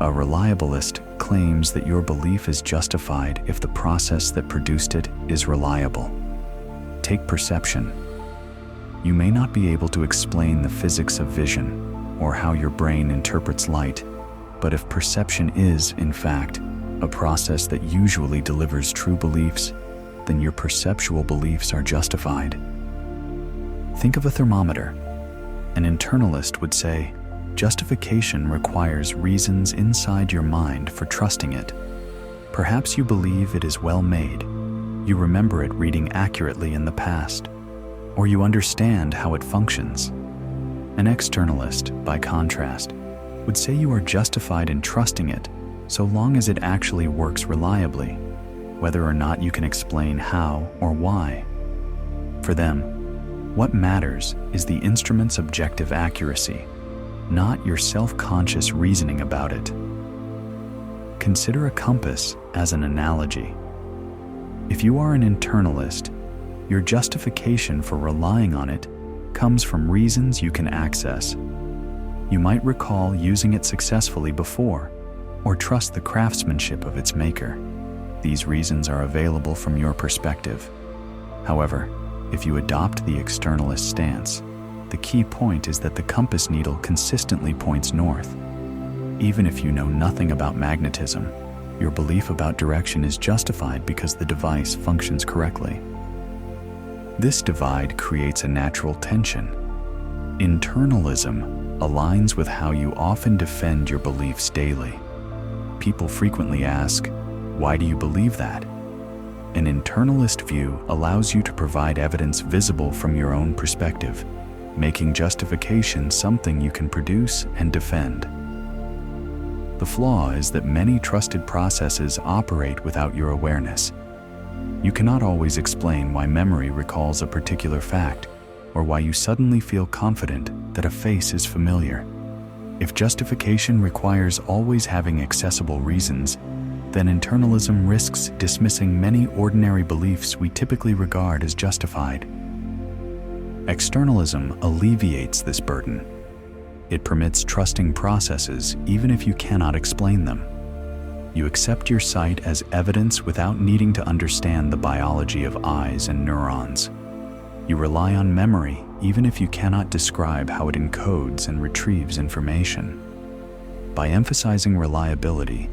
A reliabilist claims that your belief is justified if the process that produced it is reliable. Take perception. You may not be able to explain the physics of vision or how your brain interprets light, but if perception is, in fact, a process that usually delivers true beliefs, then your perceptual beliefs are justified. Think of a thermometer. An internalist would say, justification requires reasons inside your mind for trusting it. Perhaps you believe it is well made, you remember it reading accurately in the past, or you understand how it functions. An externalist, by contrast, would say you are justified in trusting it so long as it actually works reliably, whether or not you can explain how or why. For them, what matters is the instrument's objective accuracy, not your self-conscious reasoning about it. Consider a compass as an analogy. If you are an internalist, your justification for relying on it comes from reasons you can access. You might recall using it successfully before, or trust the craftsmanship of its maker. These reasons are available from your perspective. However, if you adopt the externalist stance, the key point is that the compass needle consistently points north. Even if you know nothing about magnetism, your belief about direction is justified because the device functions correctly. This divide creates a natural tension. Internalism aligns with how you often defend your beliefs daily. People frequently ask, "Why do you believe that?" An internalist view allows you to provide evidence visible from your own perspective, making justification something you can produce and defend. The flaw is that many trusted processes operate without your awareness. You cannot always explain why memory recalls a particular fact, or why you suddenly feel confident that a face is familiar. If justification requires always having accessible reasons, then internalism risks dismissing many ordinary beliefs we typically regard as justified. Externalism alleviates this burden. It permits trusting processes even if you cannot explain them. You accept your sight as evidence without needing to understand the biology of eyes and neurons. You rely on memory even if you cannot describe how it encodes and retrieves information. By emphasizing reliability,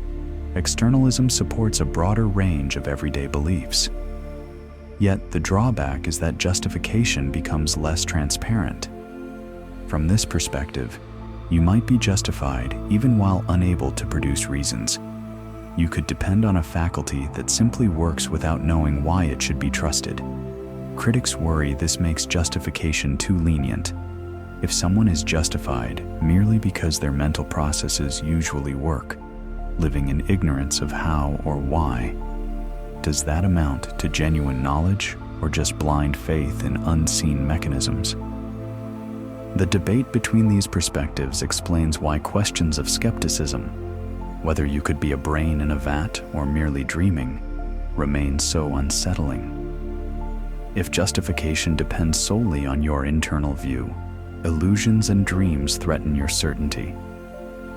externalism supports a broader range of everyday beliefs. Yet the drawback is that justification becomes less transparent. From this perspective, you might be justified even while unable to produce reasons. You could depend on a faculty that simply works without knowing why it should be trusted. Critics worry this makes justification too lenient. If someone is justified merely because their mental processes usually work, living in ignorance of how or why, does that amount to genuine knowledge or just blind faith in unseen mechanisms? The debate between these perspectives explains why questions of skepticism, whether you could be a brain in a vat or merely dreaming, remain so unsettling. If justification depends solely on your internal view, illusions and dreams threaten your certainty.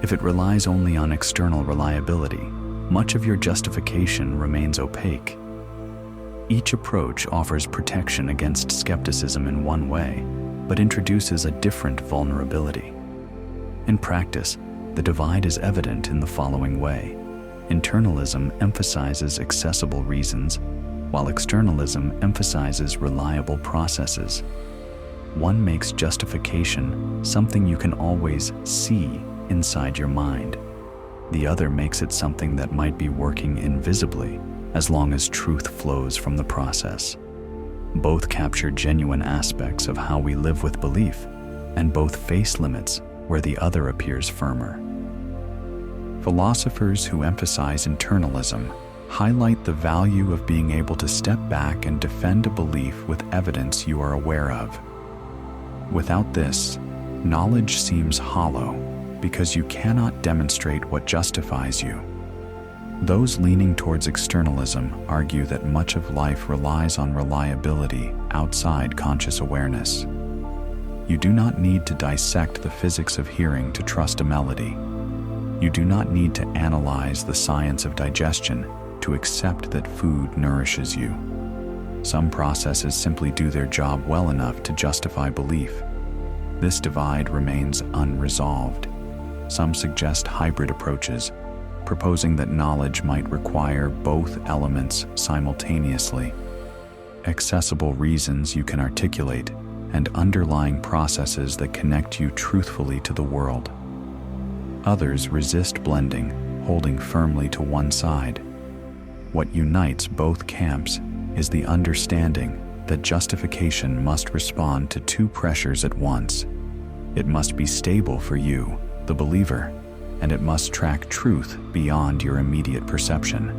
If it relies only on external reliability, much of your justification remains opaque. Each approach offers protection against skepticism in one way, but introduces a different vulnerability. In practice, the divide is evident in the following way. Internalism emphasizes accessible reasons, while externalism emphasizes reliable processes. One makes justification something you can always see inside your mind. The other makes it something that might be working invisibly as long as truth flows from the process. Both capture genuine aspects of how we live with belief, and both face limits where the other appears firmer. Philosophers who emphasize internalism highlight the value of being able to step back and defend a belief with evidence you are aware of. Without this, knowledge seems hollow because you cannot demonstrate what justifies you. Those leaning towards externalism argue that much of life relies on reliability outside conscious awareness. You do not need to dissect the physics of hearing to trust a melody. You do not need to analyze the science of digestion to accept that food nourishes you. Some processes simply do their job well enough to justify belief. This divide remains unresolved. Some suggest hybrid approaches, proposing that knowledge might require both elements simultaneously: accessible reasons you can articulate and underlying processes that connect you truthfully to the world. Others resist blending, holding firmly to one side. What unites both camps is the understanding that justification must respond to two pressures at once. It must be stable for you, the believer, and it must track truth beyond your immediate perception.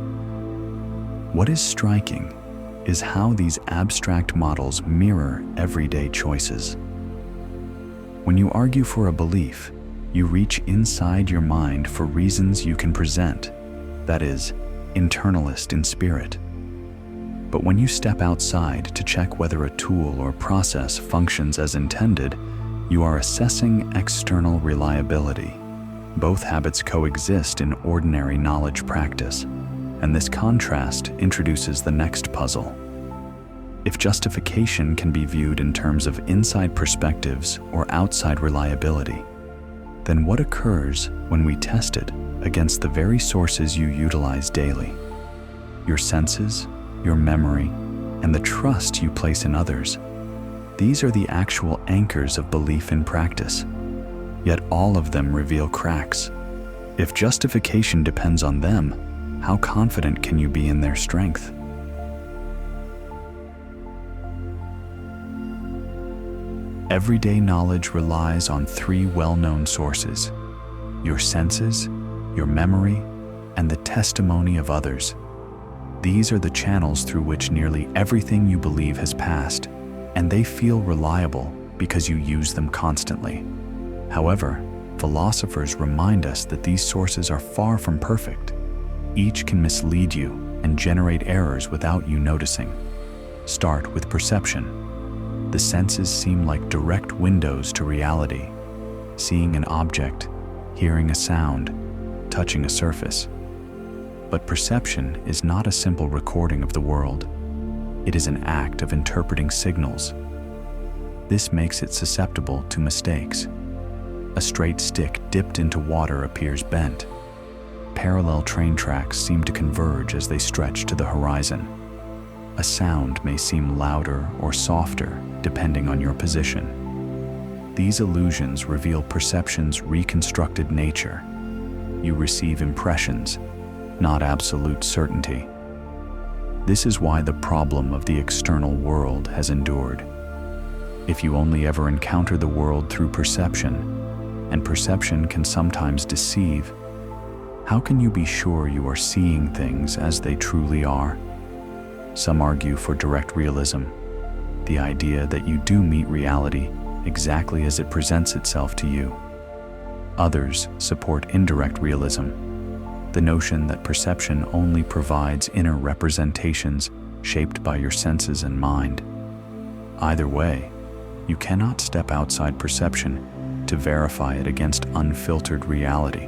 What is striking is how these abstract models mirror everyday choices. When you argue for a belief, you reach inside your mind for reasons you can present, that is, internalist in spirit. But when you step outside to check whether a tool or process functions as intended, you are assessing external reliability. Both habits coexist in ordinary knowledge practice, and this contrast introduces the next puzzle. If justification can be viewed in terms of inside perspectives or outside reliability, then what occurs when we test it against the very sources you utilize daily? Your senses, your memory, and the trust you place in others. These are the actual anchors of belief in practice. Yet all of them reveal cracks. If justification depends on them, how confident can you be in their strength? Everyday knowledge relies on three well-known sources: your senses, your memory, and the testimony of others. These are the channels through which nearly everything you believe has passed, and they feel reliable because you use them constantly. However, philosophers remind us that these sources are far from perfect. Each can mislead you and generate errors without you noticing. Start with perception. The senses seem like direct windows to reality. Seeing an object, hearing a sound, touching a surface. But perception is not a simple recording of the world. It is an act of interpreting signals. This makes it susceptible to mistakes. A straight stick dipped into water appears bent. Parallel train tracks seem to converge as they stretch to the horizon. A sound may seem louder or softer depending on your position. These illusions reveal perception's reconstructed nature. You receive impressions, not absolute certainty. This is why the problem of the external world has endured. If you only ever encounter the world through perception, and perception can sometimes deceive, how can you be sure you are seeing things as they truly are? Some argue for direct realism, the idea that you do meet reality exactly as it presents itself to you. Others support indirect realism, the notion that perception only provides inner representations shaped by your senses and mind. Either way, you cannot step outside perception to verify it against unfiltered reality.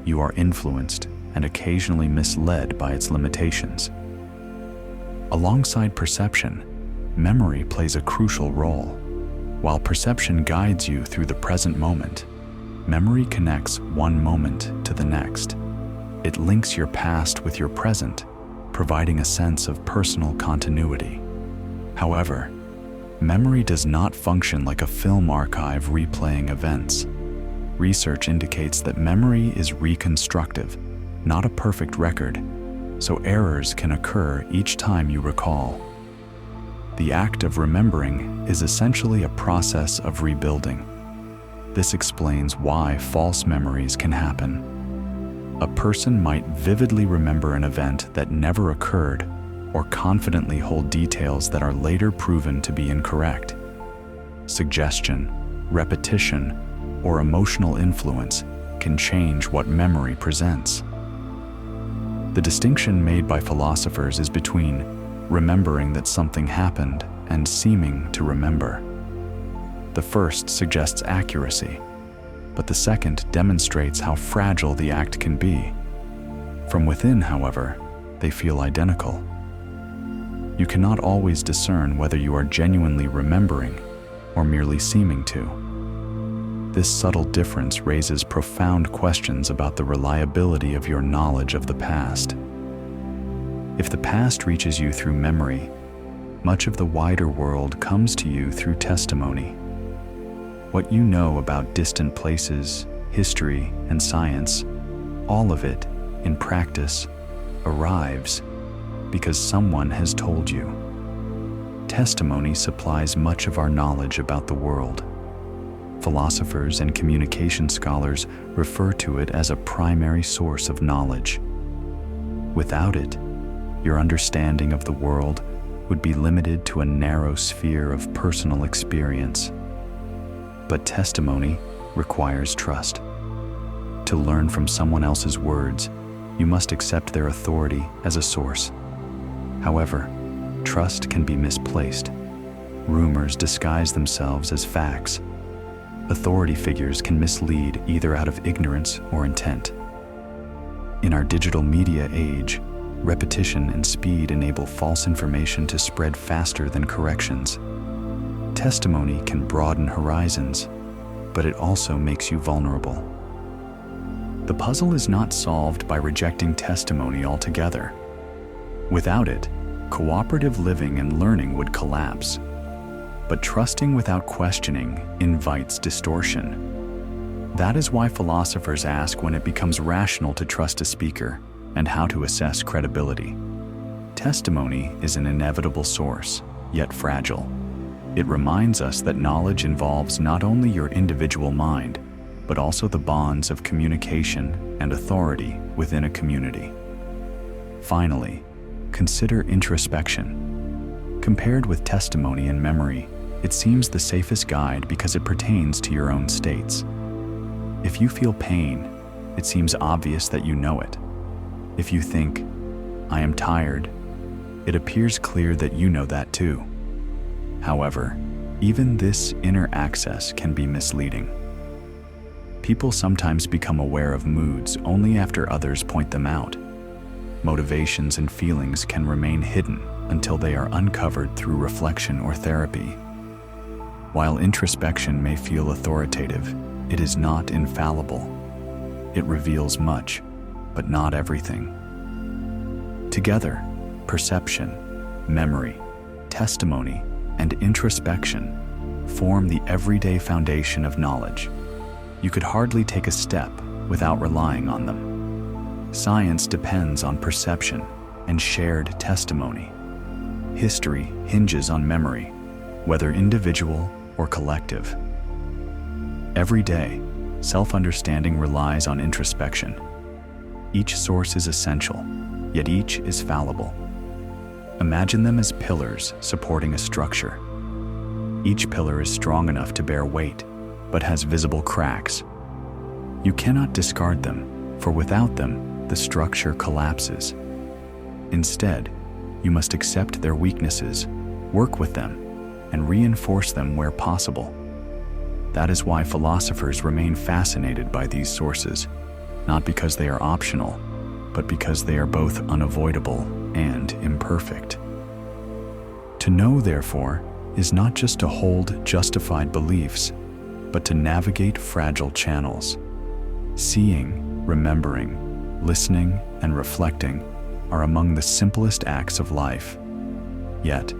You are influenced and occasionally misled by its limitations. Alongside perception, memory plays a crucial role. While perception guides you through the present moment, memory connects one moment to the next. It links your past with your present, providing a sense of personal continuity. However, memory does not function like a film archive replaying events. Research indicates that memory is reconstructive, not a perfect record, so errors can occur each time you recall. The act of remembering is essentially a process of rebuilding. This explains why false memories can happen. A person might vividly remember an event that never occurred, or confidently hold details that are later proven to be incorrect. Suggestion, repetition, or emotional influence can change what memory presents. The distinction made by philosophers is between remembering that something happened and seeming to remember. The first suggests accuracy, but the second demonstrates how fragile the act can be. From within, however, they feel identical. You cannot always discern whether you are genuinely remembering or merely seeming to. This subtle difference raises profound questions about the reliability of your knowledge of the past. If the past reaches you through memory, much of the wider world comes to you through testimony. What you know about distant places, history, and science, all of it, in practice, arrives because someone has told you. Testimony supplies much of our knowledge about the world. Philosophers and communication scholars refer to it as a primary source of knowledge. Without it, your understanding of the world would be limited to a narrow sphere of personal experience. But testimony requires trust. To learn from someone else's words, you must accept their authority as a source. However, trust can be misplaced. Rumors disguise themselves as facts. Authority figures can mislead either out of ignorance or intent. In our digital media age, repetition and speed enable false information to spread faster than corrections. Testimony can broaden horizons, but it also makes you vulnerable. The puzzle is not solved by rejecting testimony altogether. Without it, cooperative living and learning would collapse. But trusting without questioning invites distortion. That is why philosophers ask when it becomes rational to trust a speaker and how to assess credibility. Testimony is an inevitable source, yet fragile. It reminds us that knowledge involves not only your individual mind, but also the bonds of communication and authority within a community. Finally, consider introspection. Compared with testimony and memory, it seems the safest guide because it pertains to your own states. If you feel pain, it seems obvious that you know it. If you think, "I am tired," it appears clear that you know that too. However, even this inner access can be misleading. People sometimes become aware of moods only after others point them out. motivations and feelings can remain hidden until they are uncovered through reflection or therapy. While introspection may feel authoritative, it is not infallible. It reveals much, but not everything. Together, perception, memory, testimony, and introspection form the everyday foundation of knowledge. You could hardly take a step without relying on them. Science depends on perception and shared testimony. History hinges on memory, whether individual or collective. Every day, self-understanding relies on introspection. Each source is essential, yet each is fallible. Imagine them as pillars supporting a structure. Each pillar is strong enough to bear weight, but has visible cracks. You cannot discard them, for without them, the structure collapses. Instead, you must accept their weaknesses, work with them, and reinforce them where possible. That is why philosophers remain fascinated by these sources, not because they are optional, but because they are both unavoidable and imperfect. To know, therefore, is not just to hold justified beliefs, but to navigate fragile channels. Seeing, remembering, listening, and reflecting are among the simplest acts of life. Yet,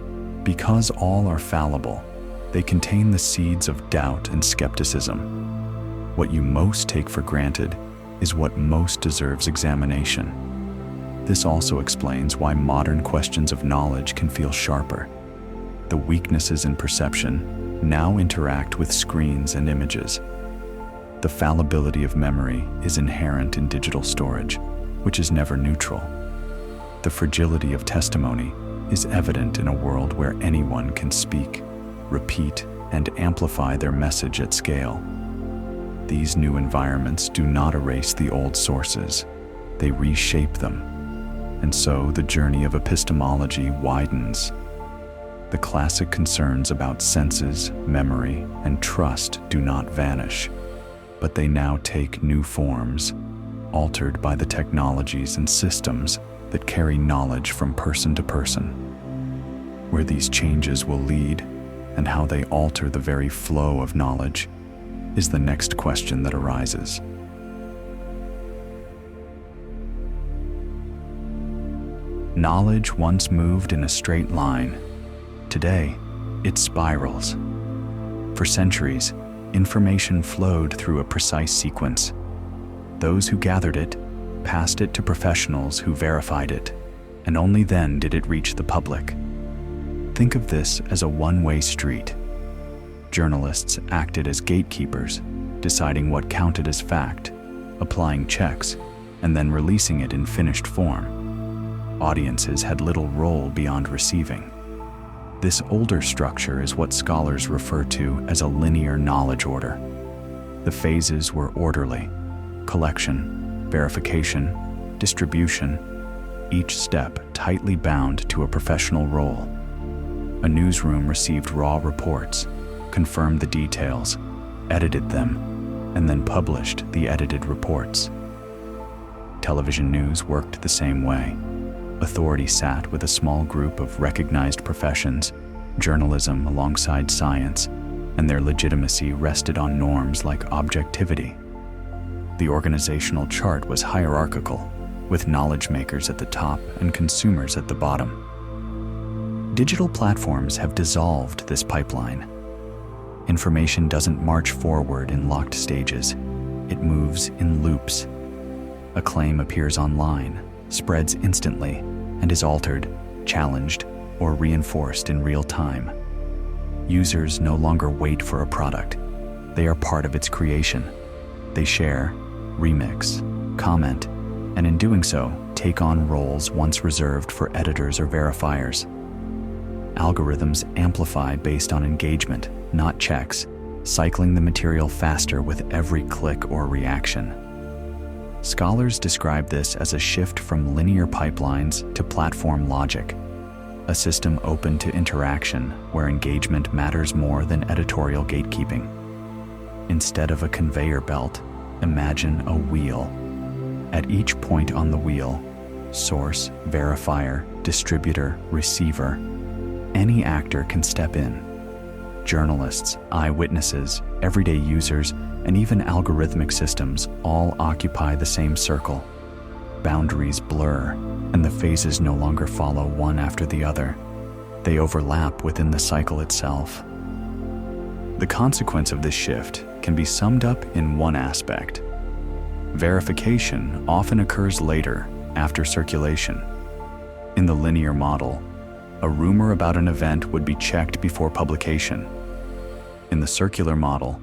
because all are fallible, they contain the seeds of doubt and skepticism. What you most take for granted is what most deserves examination. This also explains why modern questions of knowledge can feel sharper. The weaknesses in perception now interact with screens and images. The fallibility of memory is inherent in digital storage, which is never neutral. The fragility of testimony is evident in a world where anyone can speak, repeat, and amplify their message at scale. These new environments do not erase the old sources, they reshape them. And so the journey of epistemology widens. The classic concerns about senses, memory, and trust do not vanish, but they now take new forms, altered by the technologies and systems that carry knowledge from person to person. Where these changes will lead, and how they alter the very flow of knowledge, is the next question that arises. Knowledge once moved in a straight line. Today, it spirals. For centuries, information flowed through a precise sequence. Those who gathered it passed it to professionals who verified it, and only then did it reach the public. Think of this as a one-way street. Journalists acted as gatekeepers, deciding what counted as fact, applying checks, and then releasing it in finished form. Audiences had little role beyond receiving. This older structure is what scholars refer to as a linear knowledge order. The phases were orderly: collection, verification, distribution, each step tightly bound to a professional role. A newsroom received raw reports, confirmed the details, edited them, and then published the edited reports. Television news worked the same way. Authority sat with a small group of recognized professions, journalism alongside science, and their legitimacy rested on norms like objectivity. The organizational chart was hierarchical, with knowledge makers at the top and consumers at the bottom. Digital platforms have dissolved this pipeline. Information doesn't march forward in locked stages. It moves in loops. A claim appears online, spreads instantly, and is altered, challenged, or reinforced in real time. Users no longer wait for a product. They are part of its creation. They share, remix, comment, and in doing so, take on roles once reserved for editors or verifiers. Algorithms amplify based on engagement, not checks, cycling the material faster with every click or reaction. Scholars describe this as a shift from linear pipelines to platform logic, a system open to interaction where engagement matters more than editorial gatekeeping. Instead of a conveyor belt, imagine a wheel. At each point on the wheel, source, verifier, distributor, receiver. Any actor can step in. Journalists, eyewitnesses, everyday users, and even algorithmic systems all occupy the same circle. Boundaries blur, and the phases no longer follow one after the other. They overlap within the cycle itself. The consequence of this shift can be summed up in one aspect. Verification often occurs later, after circulation. In the linear model, a rumor about an event would be checked before publication. In the circular model,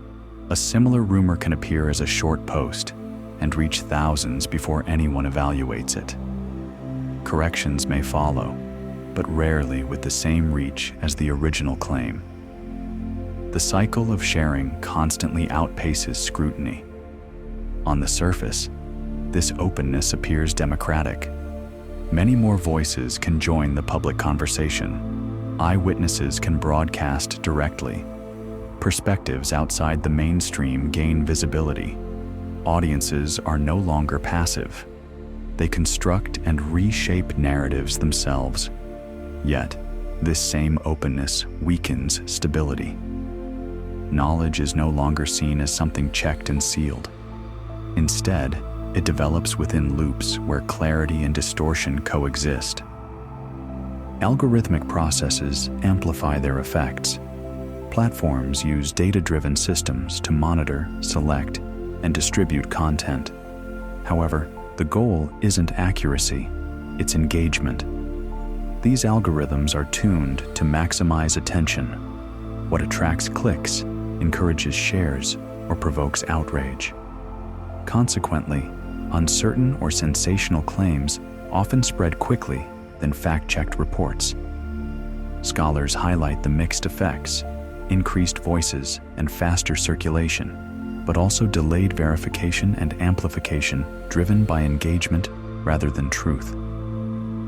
a similar rumor can appear as a short post and reach thousands before anyone evaluates it. Corrections may follow, but rarely with the same reach as the original claim. The cycle of sharing constantly outpaces scrutiny. On the surface, this openness appears democratic. Many more voices can join the public conversation. Eyewitnesses can broadcast directly. Perspectives outside the mainstream gain visibility. Audiences are no longer passive. They construct and reshape narratives themselves. Yet, this same openness weakens stability. Knowledge is no longer seen as something checked and sealed. Instead, it develops within loops where clarity and distortion coexist. Algorithmic processes amplify their effects. Platforms use data-driven systems to monitor, select, and distribute content. However, the goal isn't accuracy, it's engagement. These algorithms are tuned to maximize attention. What attracts clicks, encourages shares, or provokes outrage. Consequently, uncertain or sensational claims often spread quickly than fact-checked reports. Scholars highlight the mixed effects, increased voices and faster circulation, but also delayed verification and amplification driven by engagement rather than truth.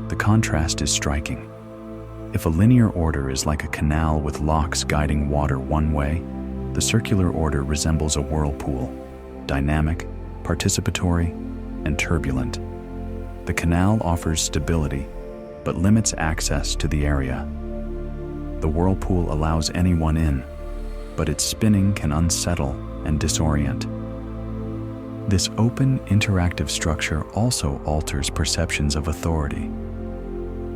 The contrast is striking. If a linear order is like a canal with locks guiding water one way, the circular order resembles a whirlpool, dynamic, participatory, and turbulent. The canal offers stability, but limits access to the area. The whirlpool allows anyone in, but its spinning can unsettle and disorient. This open, interactive structure also alters perceptions of authority.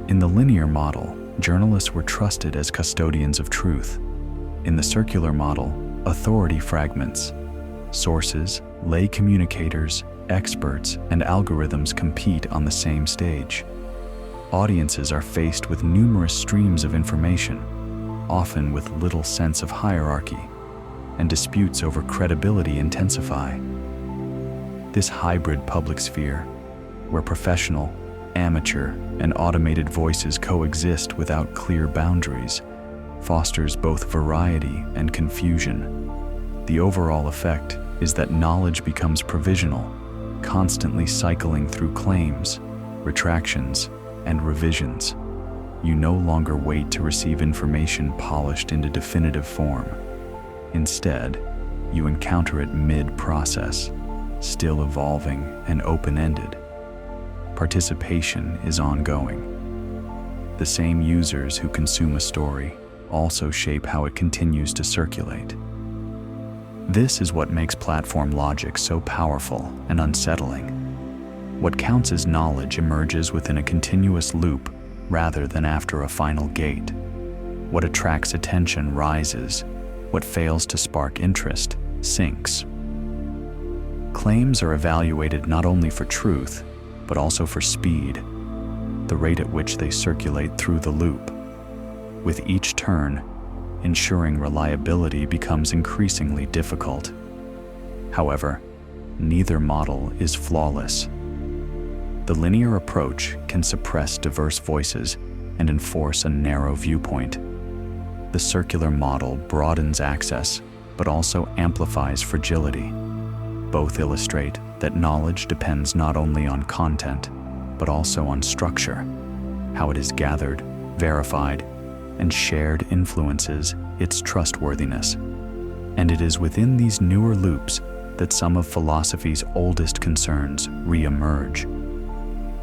In the linear model, journalists were trusted as custodians of truth. In the circular model, authority fragments. Sources, lay communicators, experts, and algorithms compete on the same stage. Audiences are faced with numerous streams of information, often with little sense of hierarchy, and disputes over credibility intensify. This hybrid public sphere, where professional, amateur, and automated voices coexist without clear boundaries, fosters both variety and confusion. The overall effect is that knowledge becomes provisional, constantly cycling through claims, retractions, and revisions. You no longer wait to receive information polished into definitive form. Instead, you encounter it mid-process, still evolving and open-ended. Participation is ongoing. The same users who consume a story also shape how it continues to circulate. This is what makes platform logic so powerful and unsettling. What counts as knowledge emerges within a continuous loop rather than after a final gate. What attracts attention rises. What fails to spark interest sinks. Claims are evaluated not only for truth, but also for speed, the rate at which they circulate through the loop. With each turn, ensuring reliability becomes increasingly difficult. However, neither model is flawless. The linear approach can suppress diverse voices and enforce a narrow viewpoint. The circular model broadens access, but also amplifies fragility. Both illustrate that knowledge depends not only on content, but also on structure. How it is gathered, verified, and shared influences its trustworthiness. And it is within these newer loops that some of philosophy's oldest concerns re-emerge.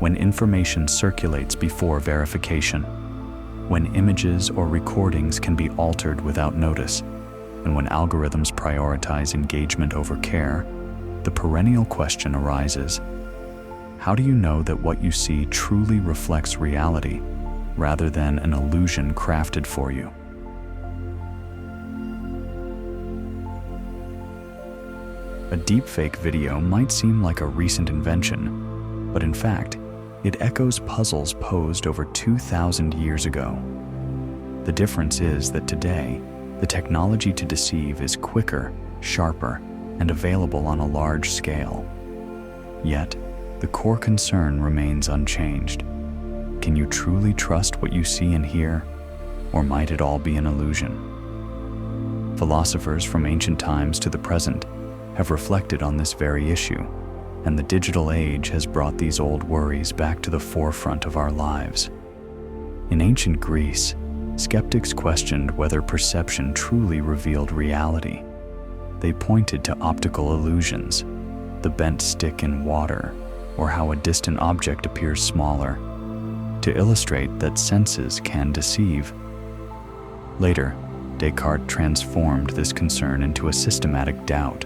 when information circulates before verification, when images or recordings can be altered without notice, and when algorithms prioritize engagement over care, the perennial question arises: how do you know that what you see truly reflects reality rather than an illusion crafted for you? A deepfake video might seem like a recent invention, but in fact, it echoes puzzles posed over 2,000 years ago. The difference is that today, the technology to deceive is quicker, sharper, and available on a large scale. Yet, the core concern remains unchanged. Can you truly trust what you see and hear, or might it all be an illusion? Philosophers from ancient times to the present have reflected on this very issue, and the digital age has brought these old worries back to the forefront of our lives. In ancient Greece, skeptics questioned whether perception truly revealed reality. They pointed to optical illusions, the bent stick in water, or how a distant object appears smaller, to illustrate that senses can deceive. Later, Descartes transformed this concern into a systematic doubt,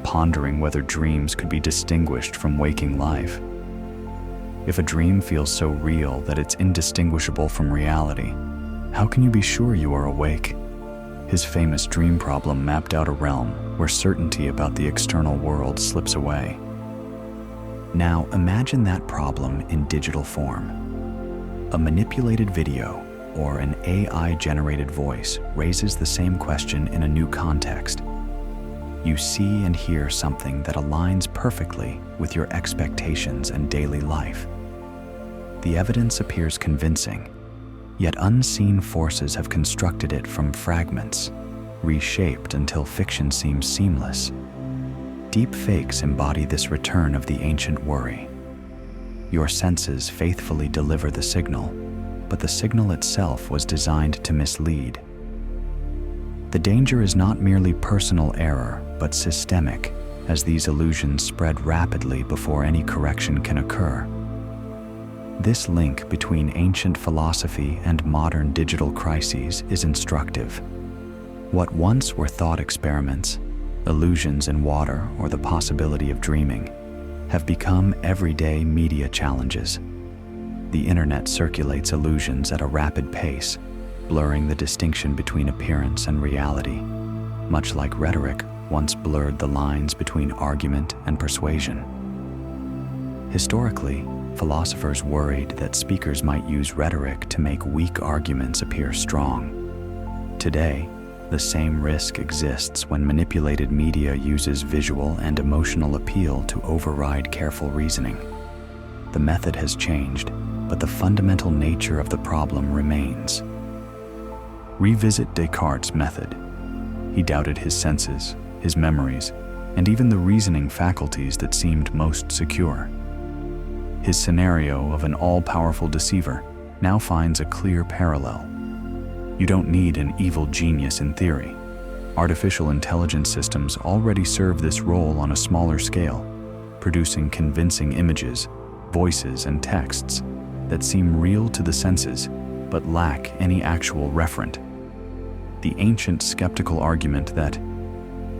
pondering whether dreams could be distinguished from waking life. If a dream feels so real that it's indistinguishable from reality, how can you be sure you are awake? His famous dream problem mapped out a realm where certainty about the external world slips away. Now imagine that problem in digital form. A manipulated video or an AI-generated voice raises the same question in a new context. You see and hear something that aligns perfectly with your expectations and daily life. The evidence appears convincing, yet unseen forces have constructed it from fragments, reshaped until fiction seems seamless. Deepfakes embody this return of the ancient worry. Your senses faithfully deliver the signal, but the signal itself was designed to mislead. The danger is not merely personal error, but systemic, as these illusions spread rapidly before any correction can occur. This link between ancient philosophy and modern digital crises is instructive. What once were thought experiments, illusions in water, or the possibility of dreaming, have become everyday media challenges. The internet circulates illusions at a rapid pace, blurring the distinction between appearance and reality, much like rhetoric once blurred the lines between argument and persuasion. Historically, philosophers worried that speakers might use rhetoric to make weak arguments appear strong. Today, the same risk exists when manipulated media uses visual and emotional appeal to override careful reasoning. The method has changed, but the fundamental nature of the problem remains. Revisit Descartes' method. He doubted his senses, his memories, and even the reasoning faculties that seemed most secure. His scenario of an all-powerful deceiver now finds a clear parallel. You don't need an evil genius in theory. Artificial intelligence systems already serve this role on a smaller scale, producing convincing images, voices, and texts that seem real to the senses but lack any actual referent. The ancient skeptical argument that,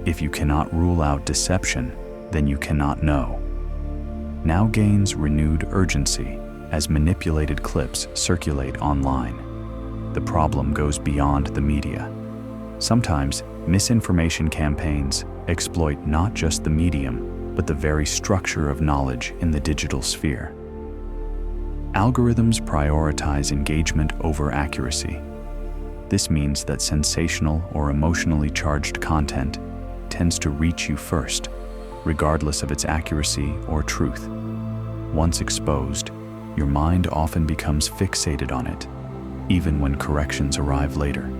if you cannot rule out deception, then you cannot know, now gains renewed urgency as manipulated clips circulate online. The problem goes beyond the media. Sometimes, misinformation campaigns exploit not just the medium, but the very structure of knowledge in the digital sphere. Algorithms prioritize engagement over accuracy. This means that sensational or emotionally charged content tends to reach you first, regardless of its accuracy or truth. Once exposed, your mind often becomes fixated on it, even when corrections arrive later.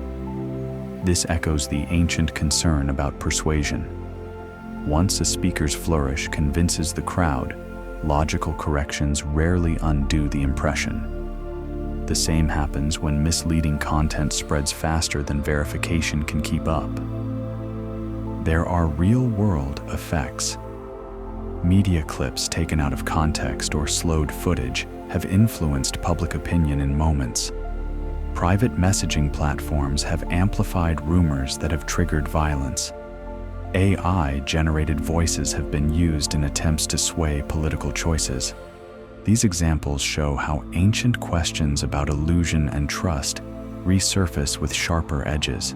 This echoes the ancient concern about persuasion. Once a speaker's flourish convinces the crowd, logical corrections rarely undo the impression. The same happens when misleading content spreads faster than verification can keep up. There are real-world effects. Media clips taken out of context or slowed footage have influenced public opinion in moments. Private messaging platforms have amplified rumors that have triggered violence. AI-generated voices have been used in attempts to sway political choices. These examples show how ancient questions about illusion and trust resurface with sharper edges.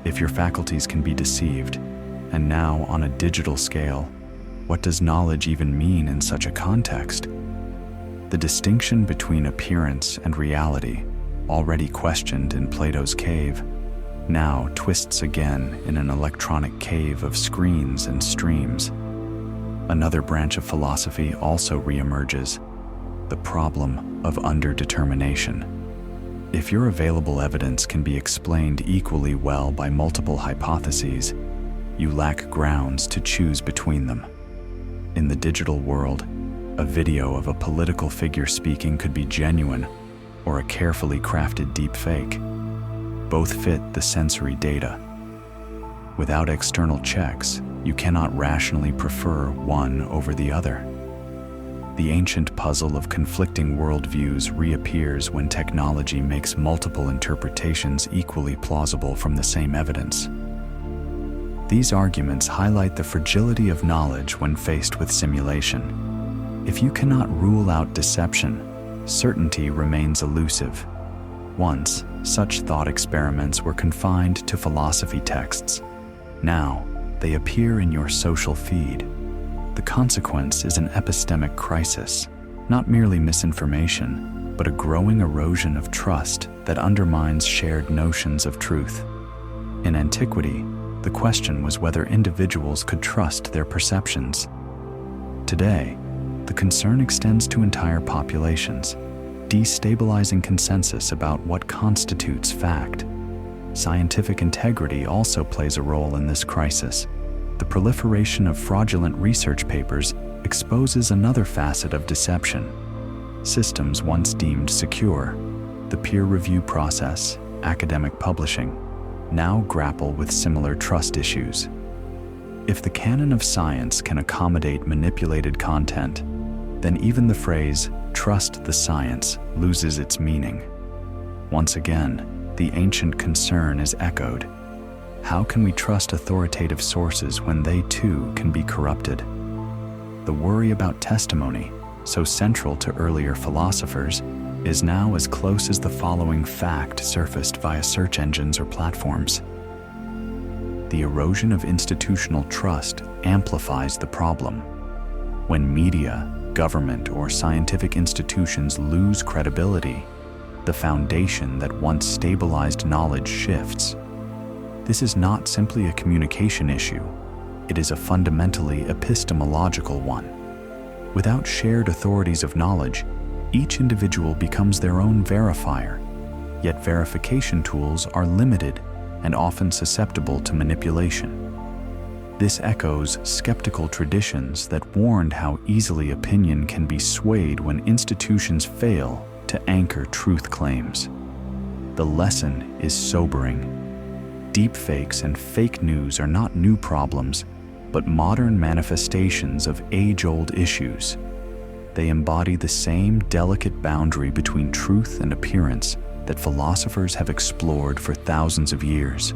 If your faculties can be deceived, and now on a digital scale, what does knowledge even mean in such a context? The distinction between appearance and reality, already questioned in Plato's cave, now twists again in an electronic cave of screens and streams. Another branch of philosophy also reemerges: the problem of underdetermination. If your available evidence can be explained equally well by multiple hypotheses, you lack grounds to choose between them. In the digital world, a video of a political figure speaking could be genuine or a carefully crafted deepfake. Both fit the sensory data. Without external checks, you cannot rationally prefer one over the other. The ancient puzzle of conflicting worldviews reappears when technology makes multiple interpretations equally plausible from the same evidence. These arguments highlight the fragility of knowledge when faced with simulation. If you cannot rule out deception, certainty remains elusive. Once, such thought experiments were confined to philosophy texts. Now, they appear in your social feed. The consequence is an epistemic crisis, not merely misinformation, but a growing erosion of trust that undermines shared notions of truth. In antiquity, the question was whether individuals could trust their perceptions. Today, the concern extends to entire populations, destabilizing consensus about what constitutes fact. Scientific integrity also plays a role in this crisis. The proliferation of fraudulent research papers exposes another facet of deception. Systems once deemed secure, the peer review process, academic publishing, now grapple with similar trust issues. If the canon of science can accommodate manipulated content, then even the phrase, "trust the science," loses its meaning. Once again, the ancient concern is echoed. How can we trust authoritative sources when they too can be corrupted? The worry about testimony, so central to earlier philosophers, is now as close as the following fact surfaced via search engines or platforms. The erosion of institutional trust amplifies the problem. When media, government, or scientific institutions lose credibility, the foundation that once stabilized knowledge shifts. This is not simply a communication issue, it is a fundamentally epistemological one. Without shared authorities of knowledge, each individual becomes their own verifier, yet verification tools are limited and often susceptible to manipulation. This echoes skeptical traditions that warned how easily opinion can be swayed when institutions fail to anchor truth claims. The lesson is sobering. Deepfakes and fake news are not new problems, but modern manifestations of age-old issues. They embody the same delicate boundary between truth and appearance that philosophers have explored for thousands of years.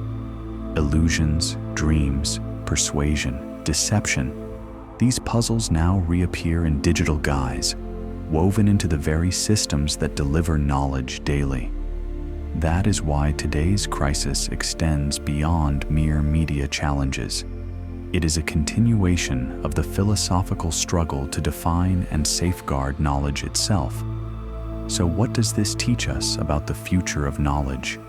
Illusions, dreams, persuasion, deception, these puzzles now reappear in digital guise, woven into the very systems that deliver knowledge daily. That is why today's crisis extends beyond mere media challenges. It is a continuation of the philosophical struggle to define and safeguard knowledge itself. So what does this teach us about the future of knowledge?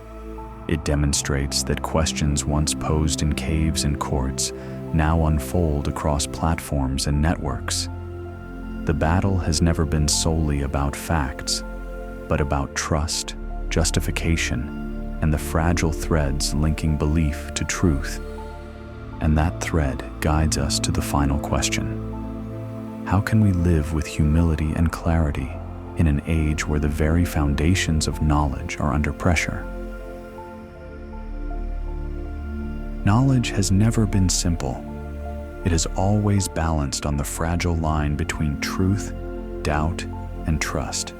It demonstrates that questions once posed in caves and courts now unfold across platforms and networks. The battle has never been solely about facts, but about trust, justification, and the fragile threads linking belief to truth. And that thread guides us to the final question. How can we live with humility and clarity in an age where the very foundations of knowledge are under pressure? Knowledge has never been simple. it has always balanced on the fragile line between truth, doubt, and trust.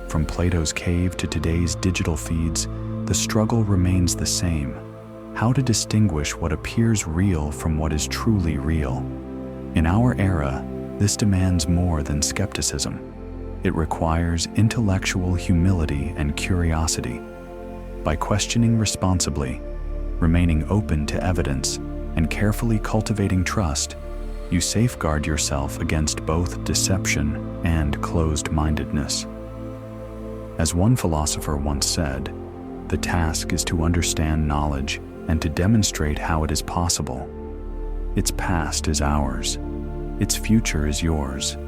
From Plato's cave to today's digital feeds, the struggle remains the same: how to distinguish what appears real from what is truly real. In our era, this demands more than skepticism. It requires intellectual humility and curiosity. By questioning responsibly, remaining open to evidence, and carefully cultivating trust, you safeguard yourself against both deception and closed-mindedness. As one philosopher once said, the task is to understand knowledge and to demonstrate how it is possible. Its past is ours. Its future is yours.